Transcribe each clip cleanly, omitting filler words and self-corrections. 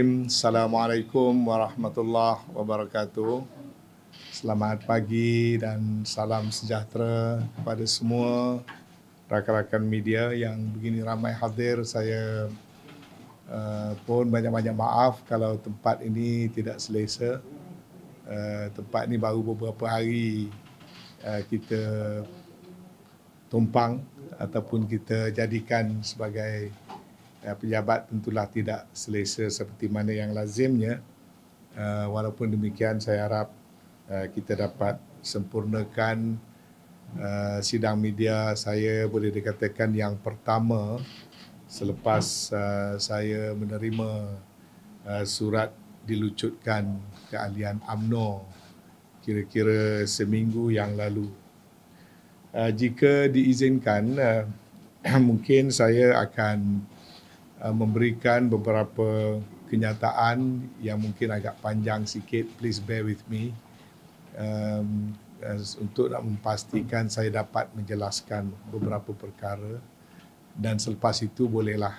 Assalamualaikum warahmatullahi wabarakatuh. Selamat pagi dan salam sejahtera kepada semua rakan-rakan media yang begini ramai hadir. Saya pun banyak-banyak maaf kalau tempat ini tidak selesa. Tempat ini baru beberapa hari kita tumpang ataupun kita jadikan sebagai pejabat, tentulah tidak selesa seperti mana yang lazimnya. Walaupun demikian, saya harap kita dapat sempurnakan sidang media saya, boleh dikatakan yang pertama selepas saya menerima surat dilucutkan keahlian UMNO kira-kira seminggu yang lalu. Jika diizinkan, mungkin saya akan memberikan beberapa kenyataan yang mungkin agak panjang sikit. Please bear with me untuk nak memastikan saya dapat menjelaskan beberapa perkara, dan selepas itu bolehlah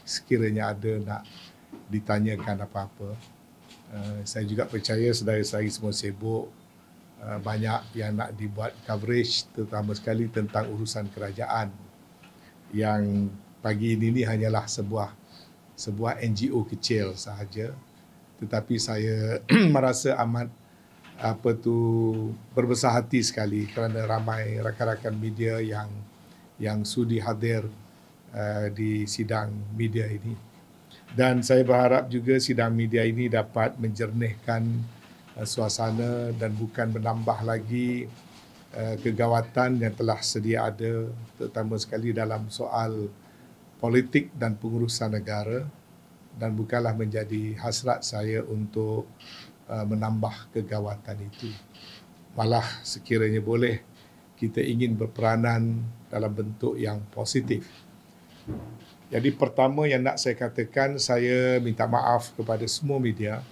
sekiranya ada nak ditanyakan apa-apa. Saya juga percaya saudara-saudari semua sibuk, banyak yang nak dibuat coverage, terutama sekali tentang urusan kerajaan, yang pagi ini hanyalah sebuah NGO kecil sahaja, tetapi saya merasa amat berbesar hati sekali kerana ramai rakan-rakan media yang sudi hadir di sidang media ini. Dan saya berharap juga sidang media ini dapat menjernihkan suasana dan bukan menambah lagi kegawatan yang telah sedia ada, terutama sekali dalam soal politik dan pengurusan negara, dan bukanlah menjadi hasrat saya untuk menambah kegawatan itu. Malah sekiranya boleh, kita ingin berperanan dalam bentuk yang positif. Jadi pertama yang nak saya katakan, saya minta maaf kepada semua media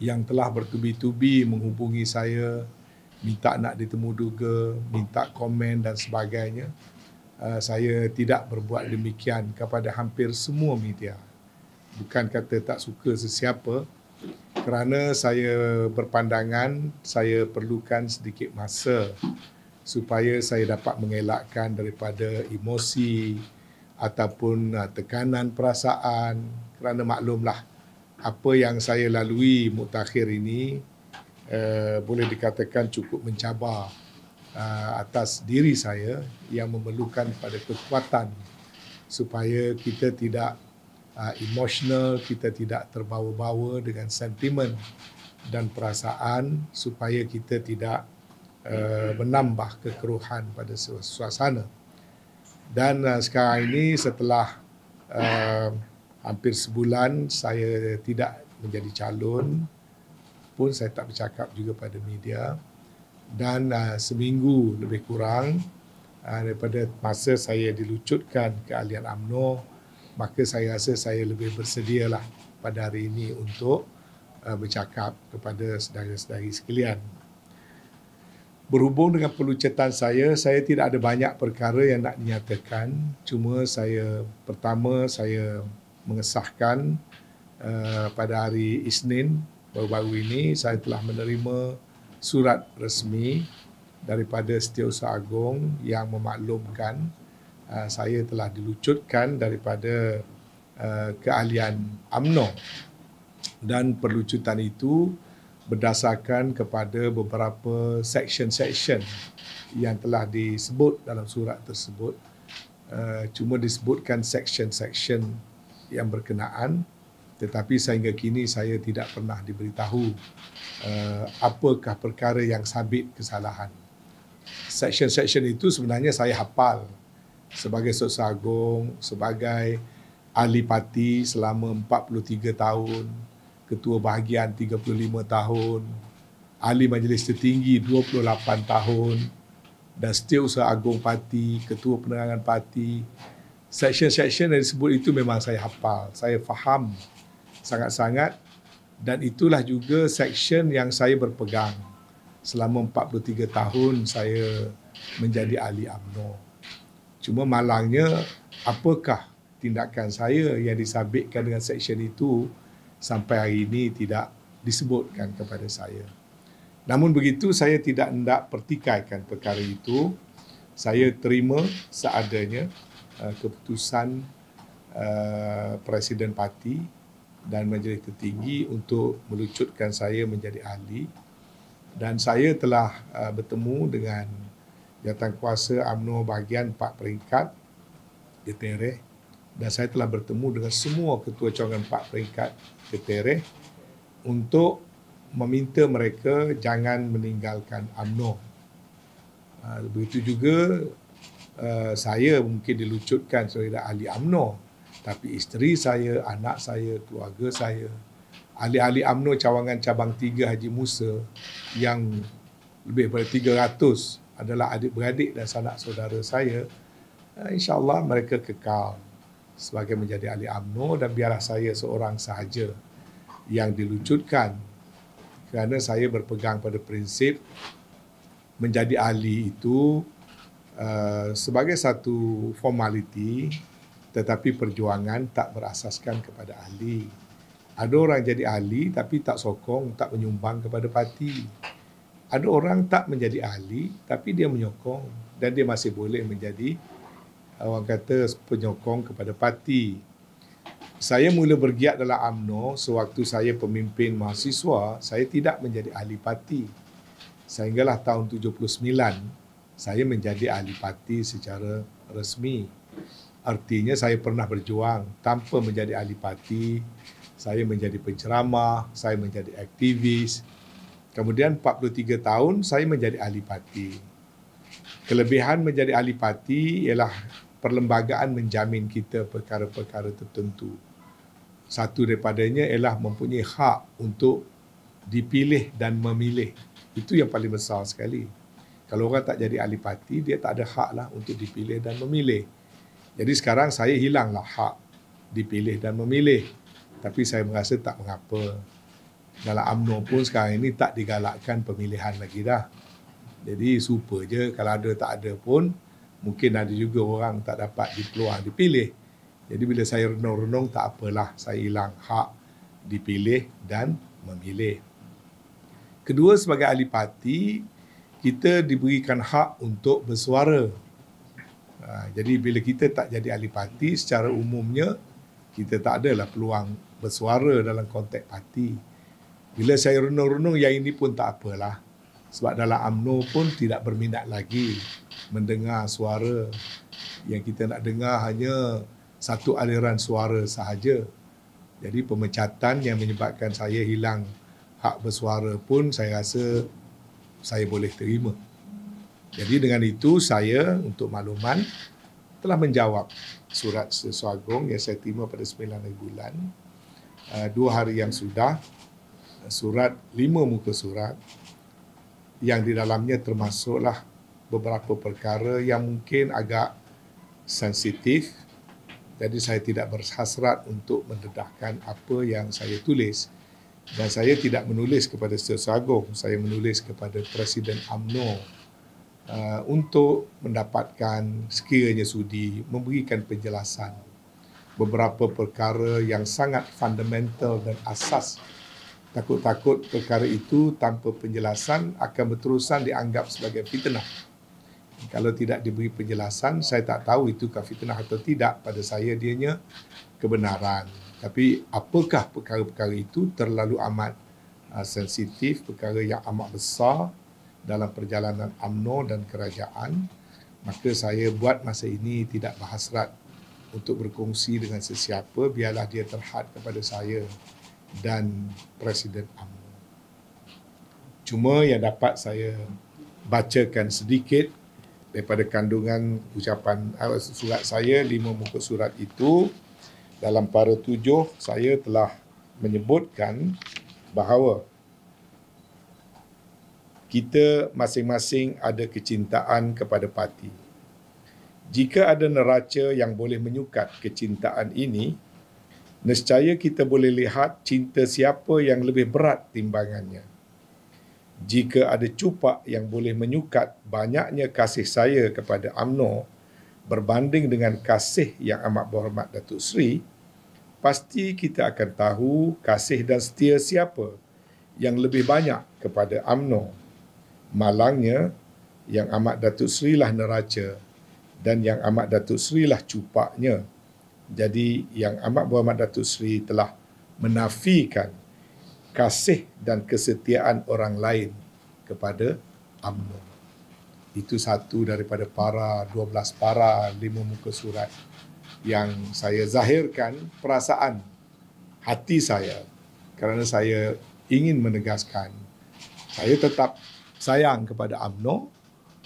yang telah bertubi-tubi menghubungi saya, minta nak ditemuduga, minta komen dan sebagainya. Saya tidak berbuat demikian kepada hampir semua media. Bukan kata tak suka sesiapa, kerana saya berpandangan saya perlukan sedikit masa supaya saya dapat mengelakkan daripada emosi ataupun tekanan perasaan, kerana maklumlah apa yang saya lalui mutakhir ini boleh dikatakan cukup mencabar atas diri saya, yang memerlukan pada kekuatan supaya kita tidak emosional, kita tidak terbawa-bawa dengan sentimen dan perasaan, supaya kita tidak menambah kekeruhan pada suasana. Dan sekarang ini setelah hampir sebulan saya tidak menjadi calon pun, saya tak bercakap juga pada media, dan seminggu lebih kurang daripada masa saya dilucutkan keahlian UMNO, maka saya rasa saya lebih bersedialah pada hari ini untuk bercakap kepada saudara-saudari sekalian. Berhubung dengan pelucutan saya tidak ada banyak perkara yang nak dinyatakan. Cuma pertama saya mengesahkan pada hari Isnin baru-baru ini, saya telah menerima surat resmi daripada Setiausaha Agong yang memaklumkan saya telah dilucutkan daripada keahlian UMNO, dan perlucutan itu berdasarkan kepada beberapa section-section yang telah disebut dalam surat tersebut. Cuma disebutkan section-section yang berkenaan, tetapi sehingga kini saya tidak pernah diberitahu apakah perkara yang sabit kesalahan. Section-section itu sebenarnya saya hafal sebagai Setiausaha Agong, sebagai ahli parti selama 43 tahun, ketua bahagian 35 tahun, ahli majlis tertinggi 28 tahun, dan Setiausaha Agong Parti, ketua penerangan parti. Section-section yang disebut itu memang saya hafal, saya faham sangat-sangat, dan itulah juga section yang saya berpegang selama 43 tahun saya menjadi ahli UMNO. Cuma malangnya, apakah tindakan saya yang disabitkan dengan seksyen itu sampai hari ini tidak disebutkan kepada saya. Namun begitu, saya tidak hendak pertikaikan perkara itu. Saya terima seadanya keputusan Presiden Parti dan Majlis Tertinggi untuk melucutkan saya menjadi ahli. Dan saya telah bertemu dengan Jawatankuasa UMNO bahagian 4 peringkat Ketereh, dan saya telah bertemu dengan semua ketua cawangan 4 peringkat Ketereh untuk meminta mereka jangan meninggalkan UMNO. Begitu juga saya mungkin dilucutkan sebagai ahli UMNO, tapi isteri saya, anak saya, keluarga saya, ahli-ahli UMNO cawangan cabang 3 Haji Musa yang lebih daripada 300 adalah adik-beradik dan sanak saudara saya. InsyaAllah mereka kekal sebagai menjadi ahli UMNO, dan biarlah saya seorang sahaja yang dilucutkan, kerana saya berpegang pada prinsip menjadi ahli itu sebagai satu formaliti, tetapi perjuangan tak berasaskan kepada ahli. Ada orang jadi ahli tapi tak sokong, tak menyumbang kepada parti. Ada orang tak menjadi ahli tapi dia menyokong, dan dia masih boleh menjadi, orang kata, penyokong kepada parti. Saya mula bergiat dalam UMNO sewaktu saya pemimpin mahasiswa. Saya tidak menjadi ahli parti. Sehinggalah tahun 79, saya menjadi ahli parti secara resmi. Artinya saya pernah berjuang tanpa menjadi ahli parti. Saya menjadi penceramah, saya menjadi aktivis. Kemudian 43 tahun saya menjadi ahli parti. Kelebihan menjadi ahli parti ialah perlembagaan menjamin kita perkara-perkara tertentu. Satu daripadanya ialah mempunyai hak untuk dipilih dan memilih. Itu yang paling besar sekali. Kalau orang tak jadi ahli parti, dia tak ada hak lah untuk dipilih dan memilih. Jadi sekarang saya hilanglah hak dipilih dan memilih. Tapi saya merasa tak mengapa. Dalam UMNO pun sekarang ini tak digalakkan pemilihan lagi dah. Jadi super je, kalau ada tak ada pun, mungkin ada juga orang tak dapat dipeluang dipilih. Jadi bila saya renung-renung, tak apalah, saya hilang hak dipilih dan memilih. Kedua, sebagai ahli parti, kita diberikan hak untuk bersuara. Jadi bila kita tak jadi ahli parti, secara umumnya, kita tak adalah peluang bersuara dalam konteks parti. Bila saya renung-renung, yang ini pun tak apalah. Sebab dalam UMNO pun tidak berminat lagi mendengar suara. Yang kita nak dengar hanya satu aliran suara sahaja. Jadi pemecatan yang menyebabkan saya hilang hak bersuara pun saya rasa saya boleh terima. Jadi dengan itu saya, untuk makluman, telah menjawab surat Sesu Agong yang saya terima pada 9 hari bulan. 2 hari yang sudah, surat 5 muka surat, yang di dalamnya termasuklah beberapa perkara yang mungkin agak sensitif. Jadi saya tidak berhasrat untuk mendedahkan apa yang saya tulis. Dan saya tidak menulis kepada Sesu Agong, saya menulis kepada Presiden UMNO untuk mendapatkan, sekiranya sudi, memberikan penjelasan beberapa perkara yang sangat fundamental dan asas. Takut-takut perkara itu tanpa penjelasan akan berterusan dianggap sebagai fitnah. Kalau tidak diberi penjelasan, saya tak tahu itukah fitnah atau tidak. Pada saya dianya kebenaran. Tapi apakah perkara-perkara itu terlalu amat sensitif, perkara yang amat besar dalam perjalanan UMNO dan kerajaan, maka saya buat masa ini tidak berhasrat untuk berkongsi dengan sesiapa, biarlah dia terhad kepada saya dan Presiden UMNO. Cuma yang dapat saya bacakan sedikit daripada kandungan ucapan surat saya, 5 muka surat itu. Dalam para 7, saya telah menyebutkan bahawa kita masing-masing ada kecintaan kepada parti. Jika ada neraca yang boleh menyukat kecintaan ini, nescaya kita boleh lihat cinta siapa yang lebih berat timbangannya. Jika ada cupak yang boleh menyukat banyaknya kasih saya kepada UMNO berbanding dengan kasih yang amat berhormat Datuk Seri, pasti kita akan tahu kasih dan setia siapa yang lebih banyak kepada UMNO. Malangnya, Yang Amat Datuk Seri lah neraca dan Yang Amat Datuk Seri lah cupaknya. Jadi Yang Amat Berhormat Datuk Seri telah menafikan kasih dan kesetiaan orang lain kepada UMNO. Itu satu daripada 12 para 5 muka surat yang saya zahirkan perasaan hati saya kerana saya ingin menegaskan saya tetap sayang kepada UMNO,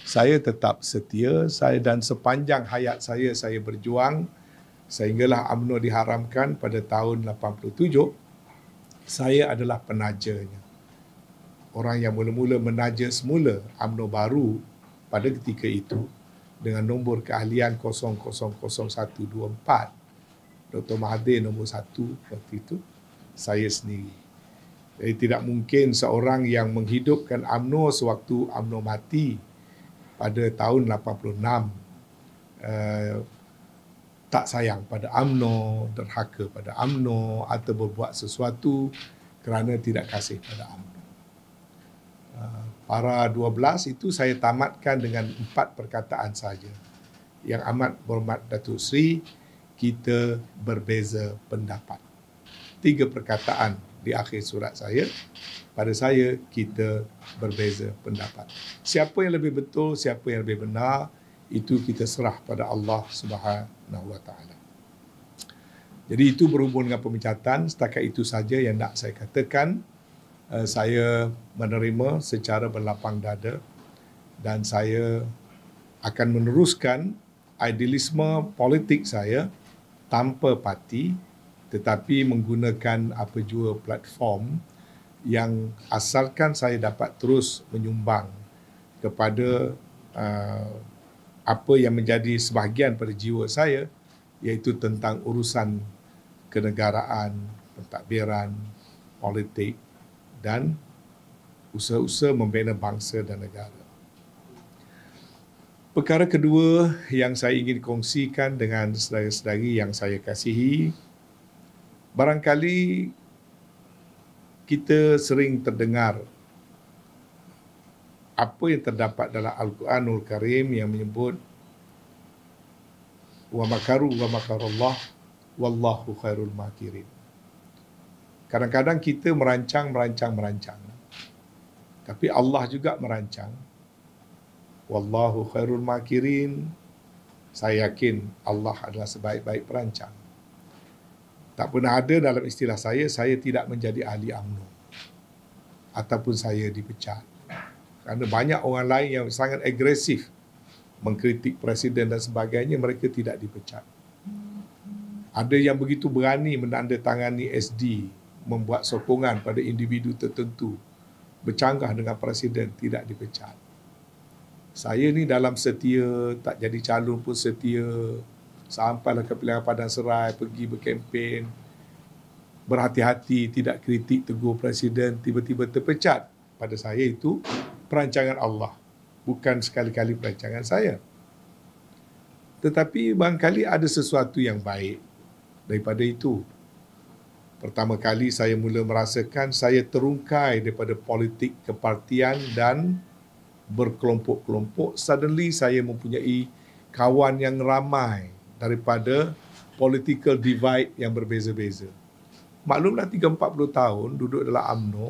saya tetap setia, dan sepanjang hayat saya berjuang sehinggalah UMNO diharamkan pada tahun 87, saya adalah penajanya. Orang yang mula-mula menaja semula UMNO baru pada ketika itu dengan nombor keahlian 000124. Dr. Mahathir nombor 1 waktu itu, saya sendiri. Jadi tidak mungkin seorang yang menghidupkan UMNO sewaktu UMNO mati pada tahun 86 tak sayang pada UMNO, derhaka pada UMNO atau berbuat sesuatu kerana tidak kasih pada UMNO. Para 12 itu saya tamatkan dengan 4 perkataan saja. Yang Amat Berhormat Datuk Seri, kita berbeza pendapat. 3 perkataan di akhir surat saya. Pada saya, kita berbeza pendapat. Siapa yang lebih betul, siapa yang lebih benar, itu kita serah pada Allah Subhanahu Wa Taala. Jadi itu berhubung dengan pemecatan. Setakat itu saja yang nak saya katakan. Saya menerima secara berlapang dada dan saya akan meneruskan idealisme politik saya tanpa parti tetapi menggunakan apa jua platform yang asalkan saya dapat terus menyumbang kepada apa yang menjadi sebahagian pada jiwa saya, iaitu tentang urusan kenegaraan, pentadbiran, politik dan usaha-usaha membina bangsa dan negara. Perkara kedua yang saya ingin kongsikan dengan saudara-saudari yang saya kasihi, barangkali kita sering terdengar apa yang terdapat dalam Al-Quranul Karim yang menyebut wa makaru wa makarullah wallahu khairul makirin. Kadang-kadang kita merancang. Tapi Allah juga merancang. Wallahu khairul makirin. Saya yakin Allah adalah sebaik-baik perancang. Tak pernah ada dalam istilah saya tidak menjadi ahli UMNO. Ataupun saya dipecat. Kerana banyak orang lain yang sangat agresif mengkritik presiden dan sebagainya, mereka tidak dipecat. Ada yang begitu berani menandatangani SD, membuat sokongan pada individu tertentu, bercanggah dengan presiden, tidak dipecat. Saya ni dalam setia, tak jadi calon pun setia, sampailah ke pilihan Padang Serai, pergi berkempen, berhati-hati, tidak kritik tegur presiden, tiba-tiba terpecat. Pada saya itu perancangan Allah, bukan sekali-kali perancangan saya. Tetapi barangkali ada sesuatu yang baik daripada itu. Pertama kali saya mula merasakan saya terungkai daripada politik kepartian dan berkelompok-kelompok. Suddenly saya mempunyai kawan yang ramai daripada political divide yang berbeza-beza. Maklumlah 30-40 tahun duduk dalam UMNO,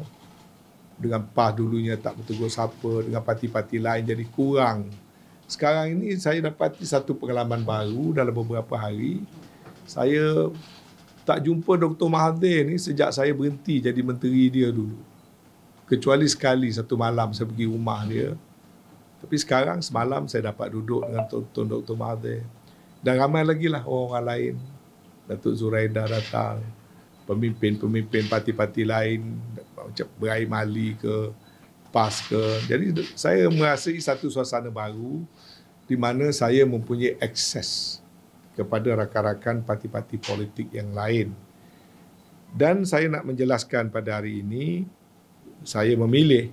dengan PAS dulunya tak bertegur siapa, dengan parti-parti lain jadi kurang. Sekarang ini saya dapati satu pengalaman baru dalam beberapa hari. Saya tak jumpa Dr. Mahathir ni sejak saya berhenti jadi menteri dia dulu. Kecuali sekali satu malam saya pergi rumah dia. Tapi sekarang semalam saya dapat duduk dengan Tuan Dr. Mahathir. Dan ramai lagi lah orang lain. Datuk Zuraida datang. Pemimpin-pemimpin parti-parti lain. Macam Berair Mali ke, PAS ke. Jadi saya merasai satu suasana baru di mana saya mempunyai akses kepada rakan-rakan parti-parti politik yang lain. Dan saya nak menjelaskan pada hari ini, saya memilih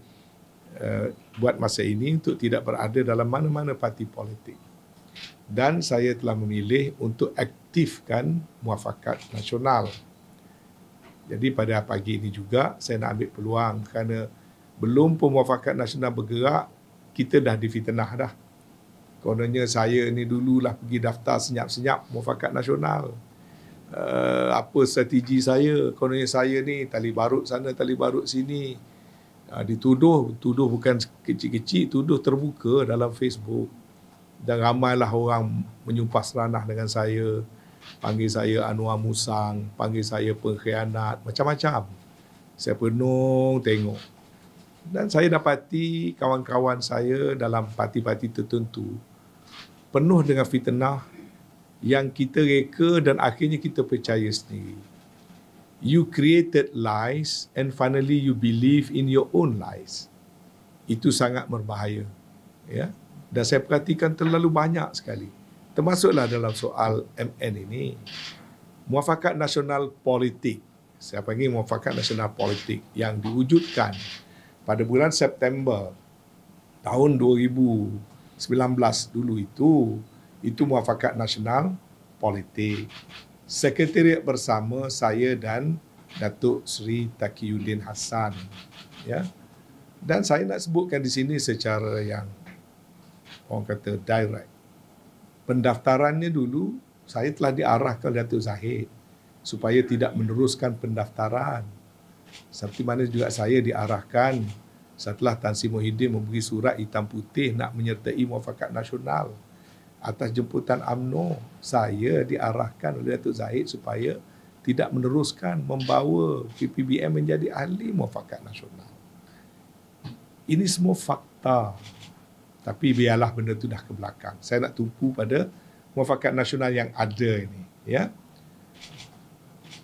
buat masa ini untuk tidak berada dalam mana-mana parti politik. Dan saya telah memilih untuk mengaktifkan muafakat nasional. Jadi pada pagi ini juga saya nak ambil peluang kerana belum pun muafakat nasional bergerak, kita dah difitnah dah. Kononnya saya ni dululah pergi daftar senyap-senyap muafakat nasional. Apa strategi saya? Kononnya saya ni tali barut sana, tali barut sini. Tuduh bukan kecil-kecil, tuduh terbuka dalam Facebook. Dan ramailah orang menyumpah seranah dengan saya. Panggil saya Anwar Musang, panggil saya pengkhianat, macam-macam. Saya penuh tengok. Dan saya dapati kawan-kawan saya dalam parti-parti tertentu penuh dengan fitnah yang kita reka dan akhirnya kita percaya sendiri. You created lies and finally you believe in your own lies. Itu sangat berbahaya. Ya? Dan saya perhatikan terlalu banyak sekali. Termasuklah dalam soal MN ini. Muafakat nasional politik. Saya panggil muafakat nasional politik yang diwujudkan pada bulan September tahun 2019 dulu itu muafakat nasional politik. Sekretariat bersama saya dan Datuk Seri Taqiyuddin Hassan. Ya. Dan saya nak sebutkan di sini secara yang orang kata direct. Pendaftarannya dulu saya telah diarahkan oleh Datuk Zahid supaya tidak meneruskan pendaftaran. Seperti mana juga saya diarahkan setelah Tan Sri Muhyiddin memberi surat hitam putih nak menyertai muafakat nasional. Atas jemputan UMNO, saya diarahkan oleh Datuk Zahid supaya tidak meneruskan membawa PPBM menjadi ahli muafakat nasional. Ini semua fakta. Tapi biarlah benda itu dah ke belakang. Saya nak tumpu pada muafakat nasional yang ada ini. Ya.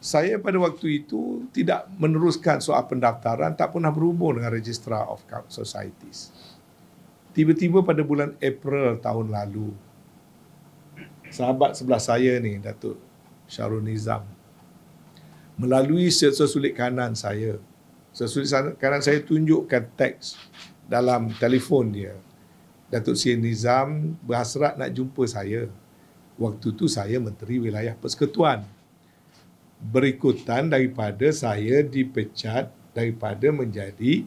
Saya pada waktu itu tidak meneruskan soal pendaftaran, tak pernah berhubung dengan Registrar of Societies. Tiba-tiba pada bulan April tahun lalu, sahabat sebelah saya ni, Datuk Syarul Nizam, melalui sesulit kanan saya, tunjukkan teks dalam telefon dia. Datuk Seri Nizam berhasrat nak jumpa saya. Waktu tu saya Menteri Wilayah Persekutuan. Berikutan daripada saya dipecat daripada menjadi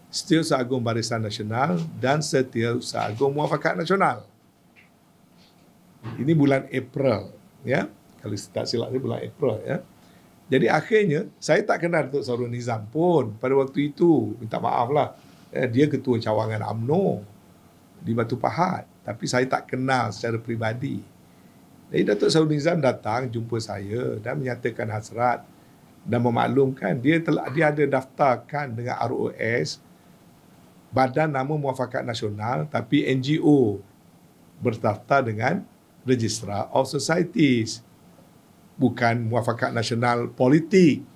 Setiausaha Agung Barisan Nasional dan Setiausaha Agung Muafakat Nasional. Ini bulan April, ya. Kalau tak silap ni bulan April, ya. Jadi akhirnya saya tak kenal Datuk Syarul Nizam pun pada waktu itu. Minta maaf lah. Dia ketua cawangan UMNO di Batu Pahat, tapi saya tak kenal secara peribadi. Jadi Datuk Syarul Nizam datang jumpa saya dan menyatakan hasrat dan memaklumkan dia ada daftarkan dengan ROS Badan Nama Muafakat Nasional, tapi NGO berdaftar dengan Registrar of Societies, bukan Muafakat Nasional Politik.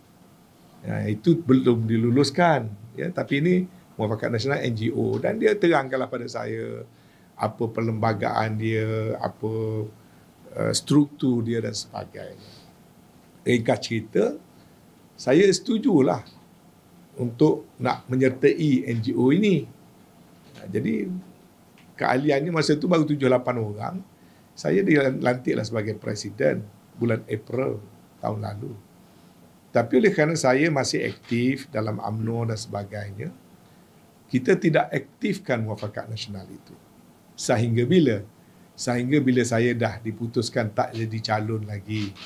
Ya, itu belum diluluskan, ya, tapi ini Muafakat Nasional NGO, dan dia terangkanlah pada saya apa perlembagaan dia, apa struktur dia dan sebagainya. Ringkas cerita, saya setujulah untuk nak menyertai NGO ini. Jadi keahliannya masa itu baru 7-8 orang. Saya dilantiklah sebagai presiden bulan April tahun lalu. Tapi oleh kerana saya masih aktif dalam UMNO dan sebagainya, kita tidak aktifkan muafakat nasional itu. Sehingga bila saya dah diputuskan tak jadi calon lagi.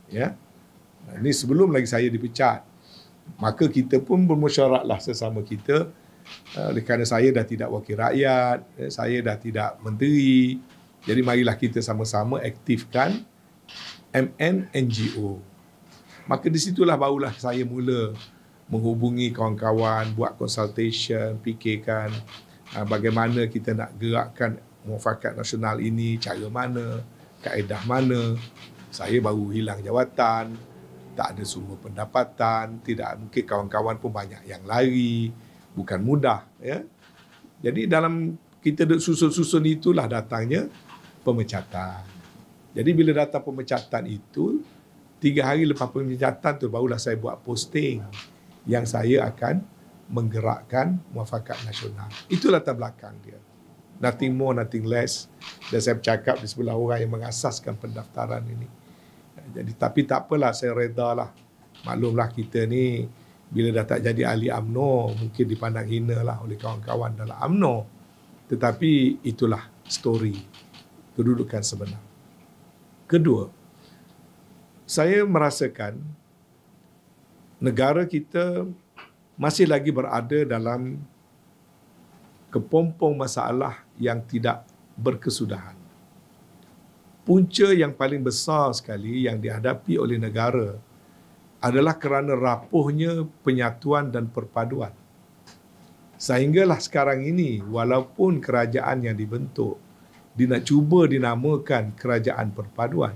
Ya. Ini sebelum lagi saya dipecat. Maka kita pun bermusyawarahlah sesama kita. Oleh kerana saya dah tidak wakil rakyat, saya dah tidak menteri. Jadi marilah kita sama-sama aktifkan MN NGO. Maka di situlah barulah saya mula menghubungi kawan-kawan, buat consultation, fikirkan bagaimana kita nak gerakkan muafakat nasional ini, cara mana, kaedah mana. Saya baru hilang jawatan, tak ada sumber pendapatan, tidak mungkin kawan-kawan pun banyak yang lari, bukan mudah. Ya. Jadi dalam kita susun-susun itulah datangnya pemecatan. Jadi bila datang pemecatan itu, 3 hari lepas pemecatan tu barulah saya buat posting yang saya akan menggerakkan muafakat nasional. Itu latar belakang dia. Nothing more, nothing less. Dan saya bercakap di sebelah orang yang mengasaskan pendaftaran ini. Jadi tapi tak apalah, saya redalah. Maklumlah kita ni bila dah tak jadi ahli UMNO mungkin dipandang hina lah oleh kawan-kawan dalam UMNO. Tetapi itulah story kedudukan sebenar. Kedua, saya merasakan negara kita masih lagi berada dalam kepompong masalah yang tidak berkesudahan. Punca yang paling besar sekali yang dihadapi oleh negara adalah kerana rapuhnya penyatuan dan perpaduan. Sehinggalah sekarang ini, walaupun kerajaan yang dibentuk nak cuba dinamakan kerajaan perpaduan,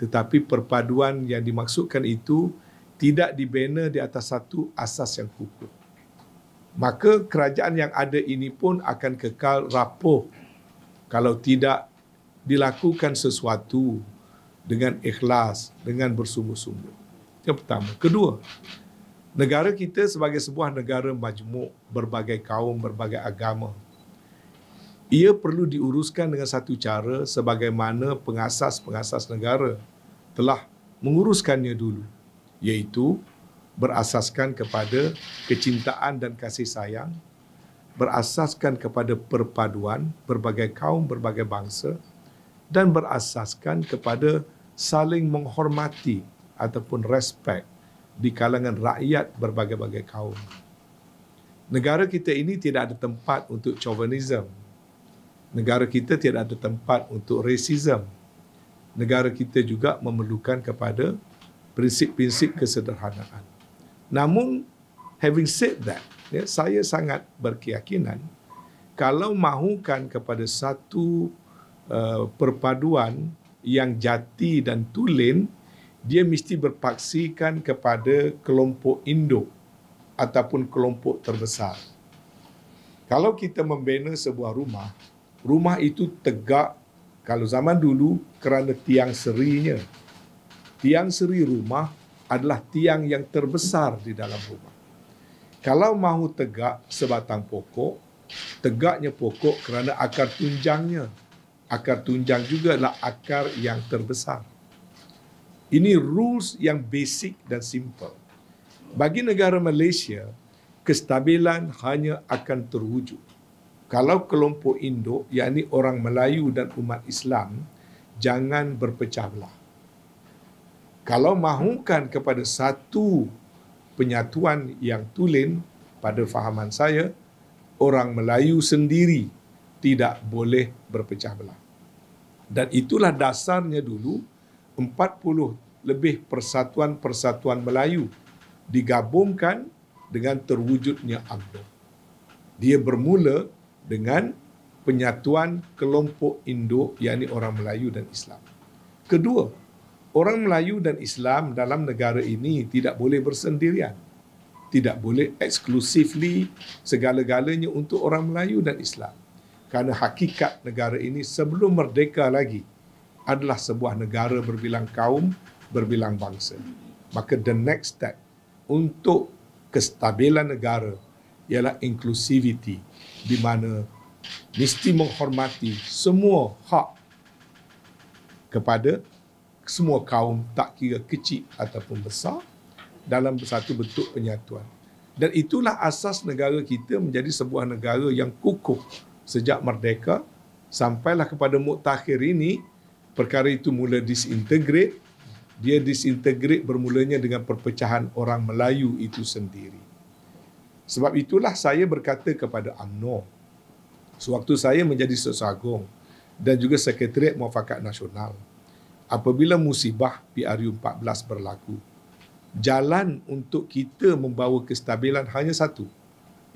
tetapi perpaduan yang dimaksudkan itu tidak dibina di atas satu asas yang kukuh. Maka kerajaan yang ada ini pun akan kekal rapuh kalau tidak dilakukan sesuatu dengan ikhlas, dengan bersungguh-sungguh. Yang pertama. Kedua, negara kita sebagai sebuah negara majmuk, berbagai kaum, berbagai agama, ia perlu diuruskan dengan satu cara sebagaimana pengasas-pengasas negara telah menguruskannya dulu, iaitu berasaskan kepada kecintaan dan kasih sayang, berasaskan kepada perpaduan berbagai kaum, berbagai bangsa, dan berasaskan kepada saling menghormati ataupun respect di kalangan rakyat berbagai-bagai kaum. Negara kita ini tidak ada tempat untuk chauvinism. Negara kita tidak ada tempat untuk racism. Negara kita juga memerlukan kepada prinsip-prinsip kesederhanaan. Namun, having said that, saya sangat berkeyakinan kalau mahukan kepada satu perpaduan yang jati dan tulen, dia mesti berpaksikan kepada kelompok induk ataupun kelompok terbesar. Kalau kita membina sebuah rumah, rumah itu tegak kalau zaman dulu kerana tiang serinya. Tiang seri rumah adalah tiang yang terbesar di dalam rumah. Kalau mahu tegak sebatang pokok, tegaknya pokok kerana akar tunjangnya. Akar tunjang juga adalah akar yang terbesar. Ini rules yang basic dan simple. Bagi negara Malaysia, kestabilan hanya akan terwujud kalau kelompok induk, yakni orang Melayu dan umat Islam, jangan berpecah belah. Kalau mahukan kepada satu penyatuan yang tulen, pada fahaman saya, orang Melayu sendiri tidak boleh berpecah belah. Dan itulah dasarnya dulu 40 lebih persatuan-persatuan Melayu digabungkan dengan terwujudnya UMNO. Dia bermula dengan penyatuan kelompok induk, yakni orang Melayu dan Islam. Kedua, orang Melayu dan Islam dalam negara ini tidak boleh bersendirian. Tidak boleh exclusively segala-galanya untuk orang Melayu dan Islam. Kerana hakikat negara ini sebelum merdeka lagi adalah sebuah negara berbilang kaum, berbilang bangsa. Maka the next step untuk kestabilan negara ialah inclusivity, di mana mesti menghormati semua hak kepada semua kaum, tak kira kecil ataupun besar, dalam satu bentuk penyatuan. Dan itulah asas negara kita menjadi sebuah negara yang kukuh sejak merdeka sampailah kepada muktakhir ini. Perkara itu mula disintegrate. Dia disintegrate bermulanya dengan perpecahan orang Melayu itu sendiri. Sebab itulah saya berkata kepada UMNO sewaktu saya menjadi Sesagagung dan juga Sekretariat Muafakat Nasional, apabila musibah PRU 14 berlaku, jalan untuk kita membawa kestabilan hanya satu,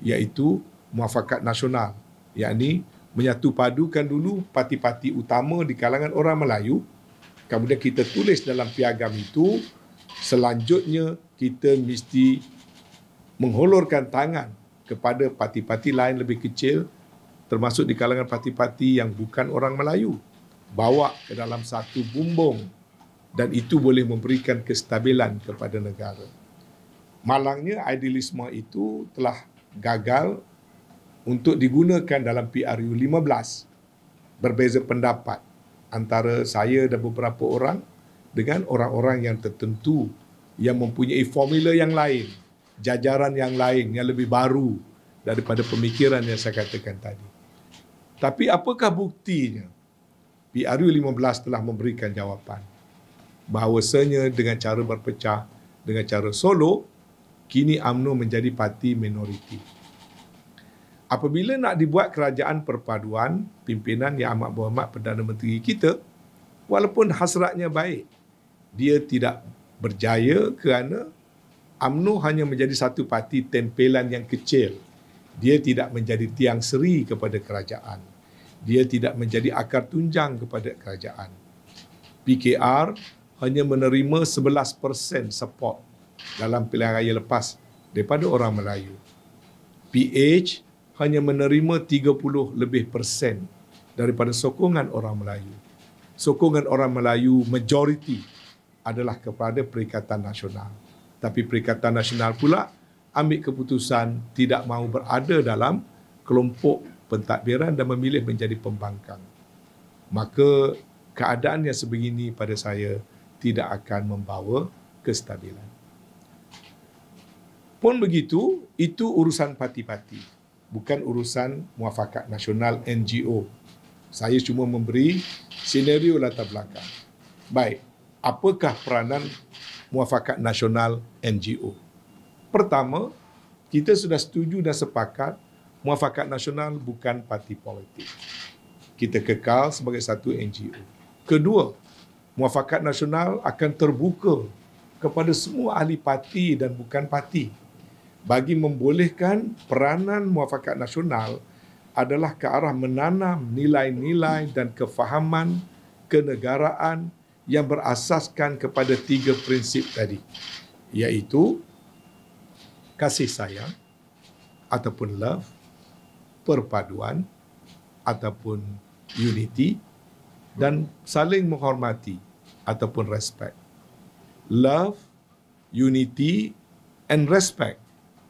iaitu Muafakat Nasional, yakni menyatu padukan dulu parti-parti utama di kalangan orang Melayu. Kemudian kita tulis dalam piagam itu, selanjutnya kita mesti menghulurkan tangan kepada parti-parti lain lebih kecil, termasuk di kalangan parti-parti yang bukan orang Melayu, bawa ke dalam satu bumbung, dan itu boleh memberikan kestabilan kepada negara. Malangnya idealisme itu telah gagal untuk digunakan dalam PRU 15. Berbeza pendapat antara saya dan beberapa orang dengan orang-orang yang tertentu yang mempunyai formula yang lain, jajaran yang lain, yang lebih baru daripada pemikiran yang saya katakan tadi. Tapi apakah buktinya? PRU 15 telah memberikan jawapan bahawasanya dengan cara berpecah, dengan cara solo, kini UMNO menjadi parti minoriti. Apabila nak dibuat kerajaan perpaduan, pimpinan Yang Amat Berhormat Perdana Menteri kita, walaupun hasratnya baik, dia tidak berjaya kerana UMNO hanya menjadi satu parti tempelan yang kecil. Dia tidak menjadi tiang seri kepada kerajaan. Dia tidak menjadi akar tunjang kepada kerajaan. PKR hanya menerima 11% support dalam pilihan raya lepas daripada orang Melayu. PH hanya menerima 30% daripada sokongan orang Melayu. Sokongan orang Melayu majoriti adalah kepada Perikatan Nasional. Tapi Perikatan Nasional pula ambil keputusan tidak mahu berada dalam kelompok pentadbiran dan memilih menjadi pembangkang. Maka keadaan yang sebegini pada saya tidak akan membawa kestabilan. Pun begitu, itu urusan parti-parti, bukan urusan Muafakat Nasional NGO. Saya cuma memberi senario latar belakang. Baik, apakah peranan Muafakat Nasional NGO? Pertama, kita sudah setuju dan sepakat Muafakat Nasional bukan parti politik. Kita kekal sebagai satu NGO. Kedua, Muafakat Nasional akan terbuka kepada semua ahli parti dan bukan parti, bagi membolehkan peranan Muafakat Nasional adalah ke arah menanam nilai-nilai dan kefahaman kenegaraan yang berasaskan kepada 3 prinsip tadi, iaitu kasih sayang ataupun love, perpaduan ataupun unity, dan saling menghormati ataupun respect. Love, unity and respect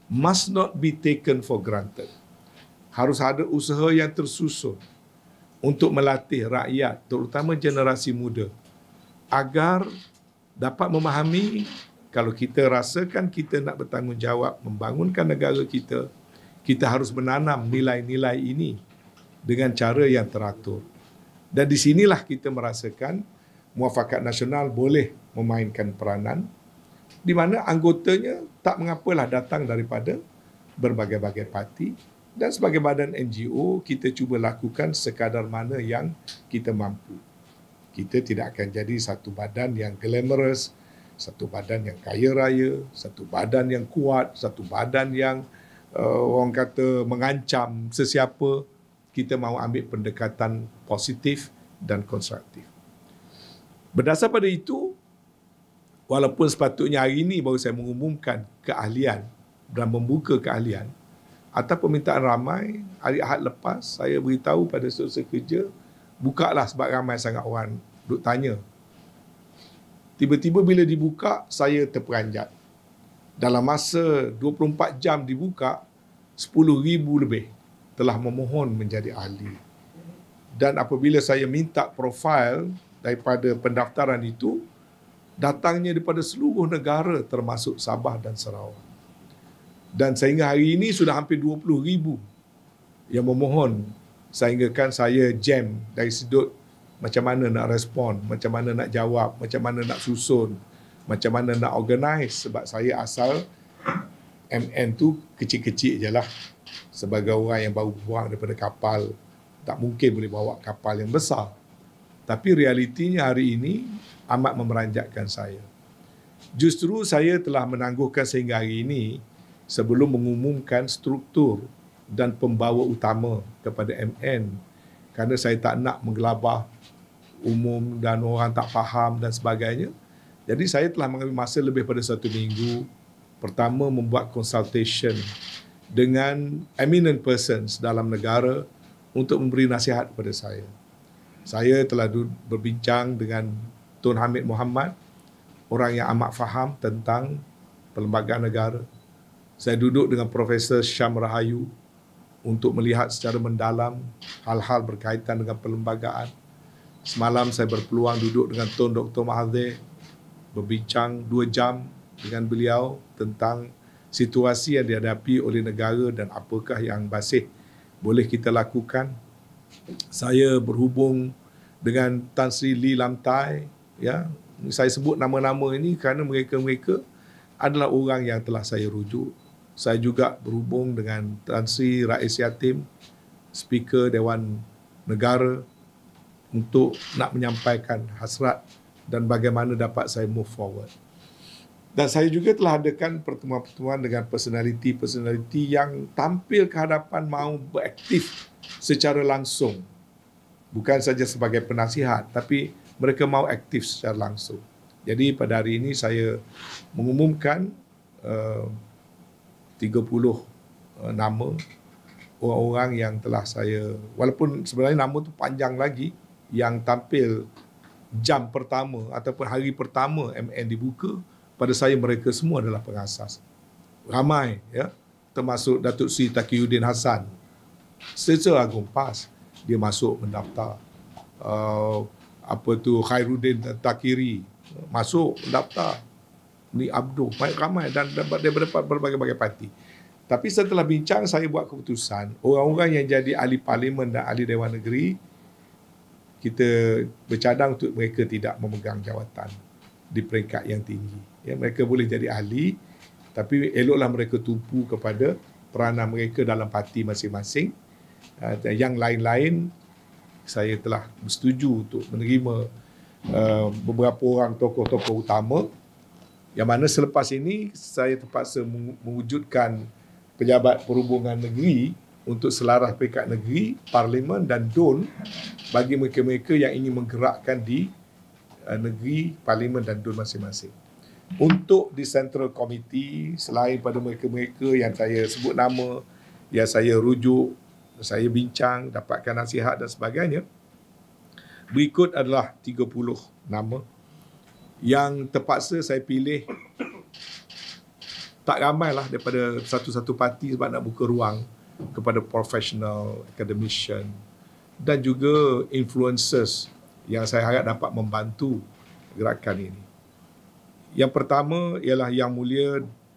must not be taken for granted. Harus ada usaha yang tersusun untuk melatih rakyat, terutama generasi muda, agar dapat memahami kalau kita rasakan kita nak bertanggungjawab membangunkan negara kita, kita harus menanam nilai-nilai ini dengan cara yang teratur. Dan di sinilah kita merasakan Muafakat Nasional boleh memainkan peranan, di mana anggotanya tak mengapalah datang daripada berbagai-bagai parti, dan sebagai badan NGO kita cuba lakukan sekadar mana yang kita mampu. Kita tidak akan jadi satu badan yang glamorous, satu badan yang kaya raya, satu badan yang kuat, satu badan yang orang kata mengancam sesiapa. Kita mahu ambil pendekatan positif dan konstruktif. Berdasar pada itu, walaupun sepatutnya hari ini baru saya mengumumkan keahlian dan membuka keahlian, atas permintaan ramai, hari Ahad lepas saya beritahu pada setiausaha kerja, bukalah sebab ramai sangat orang duk tanya. Tiba-tiba bila dibuka, saya terperanjat. Dalam masa 24 jam dibuka, 10,000 lebih telah memohon menjadi ahli. Dan apabila saya minta profil daripada pendaftaran itu, datangnya daripada seluruh negara termasuk Sabah dan Sarawak. Dan sehingga hari ini sudah hampir 20,000 yang memohon, sehinggakan saya jam dari sudut macam mana nak respon, macam mana nak jawab, macam mana nak susun, macam mana nak organize. Sebab saya asal MN tu kecil-kecil je lah. Sebagai orang yang baru buang daripada kapal, tak mungkin boleh bawa kapal yang besar. Tapi realitinya hari ini amat memeranjatkan saya. Justru saya telah menangguhkan sehingga hari ini sebelum mengumumkan struktur dan pembawa utama kepada MN, kerana saya tak nak menggelabah umum dan orang tak faham dan sebagainya. Jadi saya telah mengambil masa lebih pada 1 minggu. Pertama, membuat consultation dengan eminent persons dalam negara untuk memberi nasihat kepada saya. Saya telah berbincang dengan Tun Hamid Mohamad, orang yang amat faham tentang perlembagaan negara. Saya duduk dengan Profesor Syam Rahayu untuk melihat secara mendalam hal-hal berkaitan dengan perlembagaan. Semalam saya berpeluang duduk dengan Tun Dr. Mahathir berbincang 2 jam dengan beliau tentang situasi yang dihadapi oleh negara dan apakah yang masih boleh kita lakukan. Saya berhubung dengan Tan Sri Lee Lam Tai, ya. Saya sebut nama-nama ini kerana mereka-mereka adalah orang yang telah saya rujuk. Saya juga berhubung dengan Tan Sri Rais Yatim, Speaker Dewan Negara, untuk nak menyampaikan hasrat dan bagaimana dapat saya move forward. Dan saya juga telah adakan pertemuan-pertemuan dengan personaliti-personaliti yang tampil ke hadapan mahu beraktif secara langsung. Bukan saja sebagai penasihat, tapi mereka mahu aktif secara langsung. Jadi pada hari ini saya mengumumkan 30 nama orang-orang yang telah saya, walaupun sebenarnya nama tu panjang lagi, yang tampil jam pertama ataupun hari pertama MN dibuka, pada saya mereka semua adalah pengasas. Ramai, ya, termasuk Datuk Seri Taqiyuddin Hassan. Secara Agung PAS, dia masuk mendaftar. Khairuddin Takiri masuk mendaftar. Ni Abdul, ramai dan daripada berbagai-bagai parti. Tapi setelah bincang, saya buat keputusan, orang-orang yang jadi ahli parlimen dan ahli Dewan Negeri, kita bercadang untuk mereka tidak memegang jawatan di peringkat yang tinggi. Ya, mereka boleh jadi ahli, tapi eloklah mereka tumpu kepada peranan mereka dalam parti masing-masing. Yang lain-lain, saya telah bersetuju untuk menerima beberapa orang tokoh-tokoh utama, yang mana selepas ini saya terpaksa mewujudkan pejabat perhubungan negeri untuk selaras peringkat negeri, parlimen dan DUN bagi mereka-mereka yang ingin menggerakkan di negeri, parlimen dan DUN masing-masing. Untuk di Central Committee, selain pada mereka-mereka yang saya sebut nama, yang saya rujuk, saya bincang, dapatkan nasihat dan sebagainya, berikut adalah 30 nama yang terpaksa saya pilih. Tak ramailah daripada satu-satu parti sebab nak buka ruang kepada professional, academician dan juga influencers yang saya harap dapat membantu gerakan ini. Yang pertama ialah Yang Mulia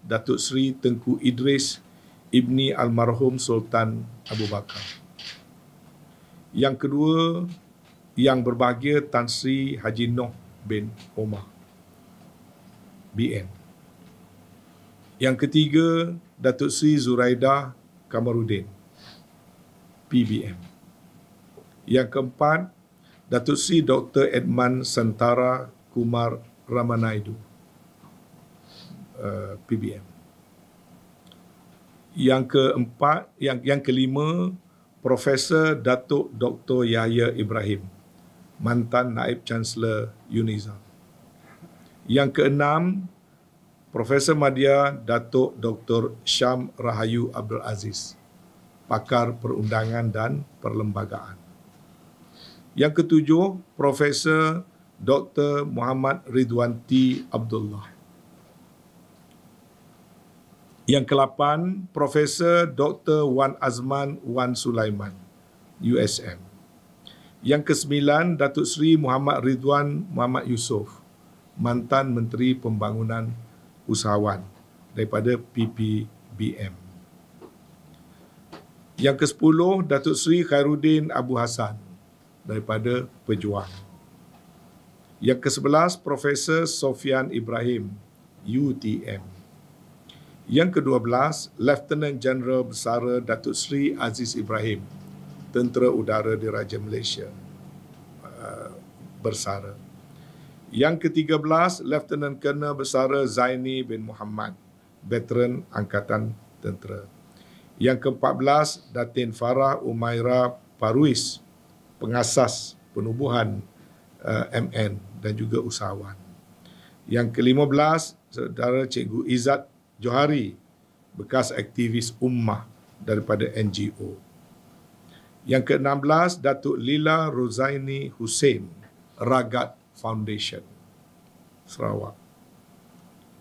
Datuk Seri Tengku Idris Ibni Almarhum Sultan Abu Bakar. Yang kedua, Yang Berbahagia Tan Sri Haji Noh bin Omar, BN. Yang ketiga, Datuk Seri Zuraidah Kamarudin, PBM. Yang keempat, Datuk Seri Dr. Edman Santara Kumar Ramanaidu, PBM. Yang keempat, yang kelima, Profesor Datuk Dr. Yahya Ibrahim, mantan Naib Chancellor UNIZA. Yang keenam, Profesor Madya Datuk Dr. Syam Rahayu Abdul Aziz, pakar perundangan dan perlembagaan. Yang ketujuh, Profesor Dr. Muhammad Ridwan T. Abdullah. Yang ke-8, Profesor Dr. Wan Azman Wan Sulaiman, USM. Yang ke-9, Datuk Seri Muhammad Ridwan Muhammad Yusof, mantan Menteri Pembangunan Usahawan daripada PPBM. Yang ke-10, Datuk Seri Khairuddin Abu Hassan daripada Pejuang. Yang ke-11, Profesor Sofian Ibrahim, UTM. Yang ke-12, Lieutenant General Bersara Datuk Seri Aziz Ibrahim, Tentera Udara Diraja Malaysia, Bersara. Yang ke-13, Lieutenant Colonel Bersara Zaini bin Muhammad, Veteran Angkatan Tentera. Yang ke-14, Datin Farah Umaira Parwis, Pengasas Penubuhan MN dan juga usahawan. Yang ke-15, Saudara Cikgu Izzat Johari, bekas aktivis ummah daripada NGO. Yang ke-16, Datuk Lila Rozaini Hussein, Ragat Foundation, Sarawak.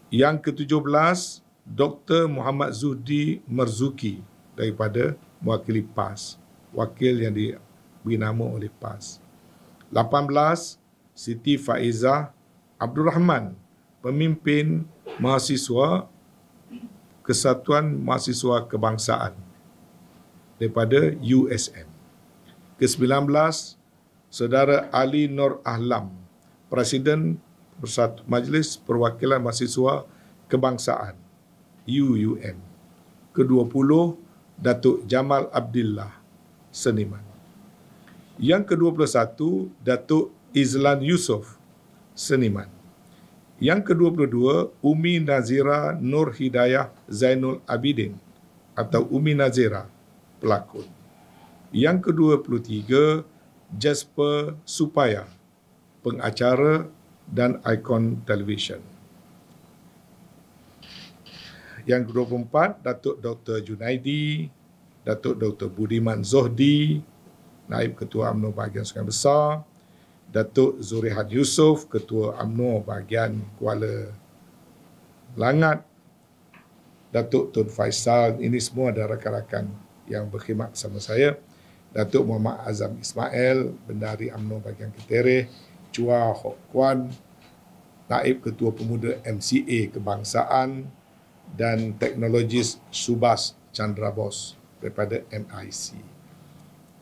Yang ke-17, Dr. Muhammad Zuhdi Marzuki daripada mewakili PAS, wakil yang diberi nama oleh PAS. 18, Siti Faizah Abdul Rahman pemimpin mahasiswa Kesatuan Mahasiswa Kebangsaan daripada USM. Ke-19, Saudara Ali Nur Ahlam, Presiden Majlis Perwakilan Mahasiswa Kebangsaan UUM. Ke-20, Datuk Jamal Abdillah, Seniman. Yang ke-21, Datuk Izlan Yusof, Seniman. Yang ke-22, Umi Nazira Nur Hidayah Zainul Abidin atau Umi Nazira, pelakon. Yang ke-23, Jasper Supaya, pengacara dan ikon televisyen. Yang ke-24, Datuk Dr. Junaidi, Datuk Dr. Budiman Zohdi, Naib Ketua UMNO Bahagian Sungai Besar, Datuk Zurihat Yusof, Ketua UMNO Bahagian Kuala Langat, Datuk Tun Faisal, ini semua adalah rakan-rakan yang berkhidmat bersama saya. Datuk Muhammad Azam Ismail, Bendahari UMNO Bahagian Ketereh, Chua Hock Kuan, Naib Ketua Pemuda MCA Kebangsaan dan Teknologis Subhas Chandra Bose daripada MIC.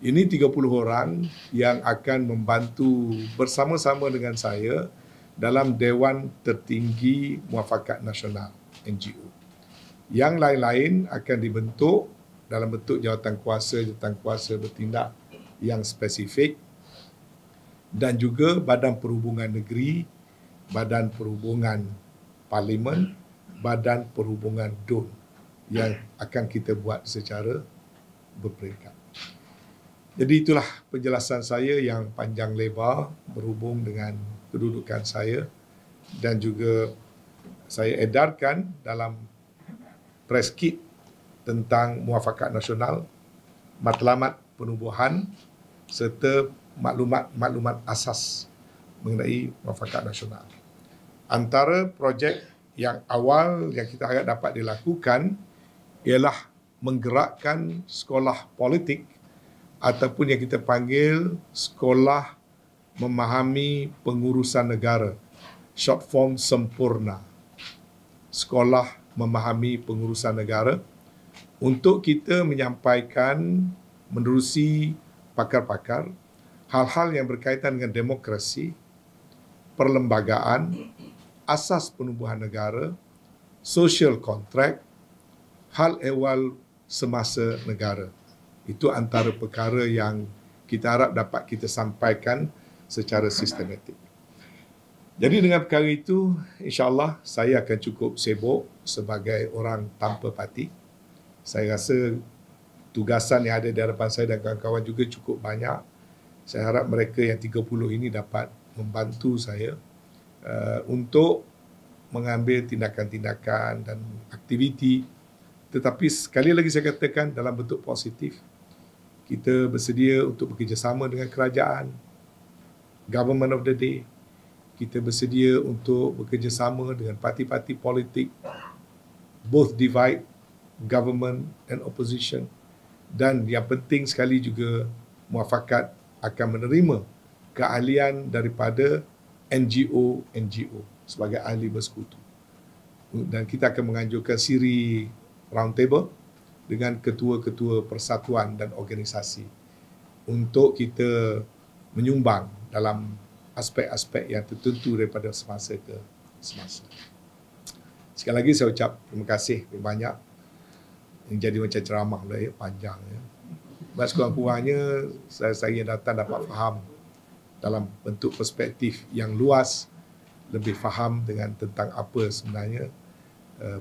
Ini 30 orang yang akan membantu bersama-sama dengan saya dalam Dewan Tertinggi Muafakat Nasional, NGO. Yang lain-lain akan dibentuk dalam bentuk jawatan kuasa bertindak yang spesifik dan juga Badan Perhubungan Negeri, Badan Perhubungan Parlimen, Badan Perhubungan DUN yang akan kita buat secara berperingkat. Jadi itulah penjelasan saya yang panjang lebar berhubung dengan kedudukan saya dan juga saya edarkan dalam press kit tentang Muafakat Nasional, matlamat penubuhan serta maklumat asas mengenai Muafakat Nasional. Antara projek yang awal yang kita harap dapat dilakukan ialah menggerakkan sekolah politik ataupun yang kita panggil sekolah memahami pengurusan negara, short form sempurna. Sekolah memahami pengurusan negara untuk kita menyampaikan menerusi pakar-pakar hal-hal yang berkaitan dengan demokrasi, perlembagaan, asas penubuhan negara, social contract, hal ehwal semasa negara. Itu antara perkara yang kita harap dapat kita sampaikan secara sistematik. Jadi dengan perkara itu, insya-Allah saya akan cukup sibuk sebagai orang tanpa parti. Saya rasa tugasan yang ada di hadapan saya dan kawan-kawan juga cukup banyak. Saya harap mereka yang 30 ini dapat membantu saya untuk mengambil tindakan-tindakan dan aktiviti. Tetapi sekali lagi saya katakan dalam bentuk positif. Kita bersedia untuk bekerjasama dengan kerajaan, government of the day. Kita bersedia untuk bekerjasama dengan parti-parti politik, both divide, government and opposition. Dan yang penting sekali juga, Muafakat akan menerima keahlian daripada NGO sebagai ahli bersekutu. Dan kita akan menganjurkan siri roundtable dengan ketua-ketua persatuan dan organisasi untuk kita menyumbang dalam aspek-aspek yang tertentu daripada semasa ke semasa. Sekali lagi saya ucap terima kasih banyak. Yang jadi macam ceramah pula ya, panjang ya. Sebab sekurang-kurangnya saya yang datang dapat faham dalam bentuk perspektif yang luas, lebih faham dengan tentang apa sebenarnya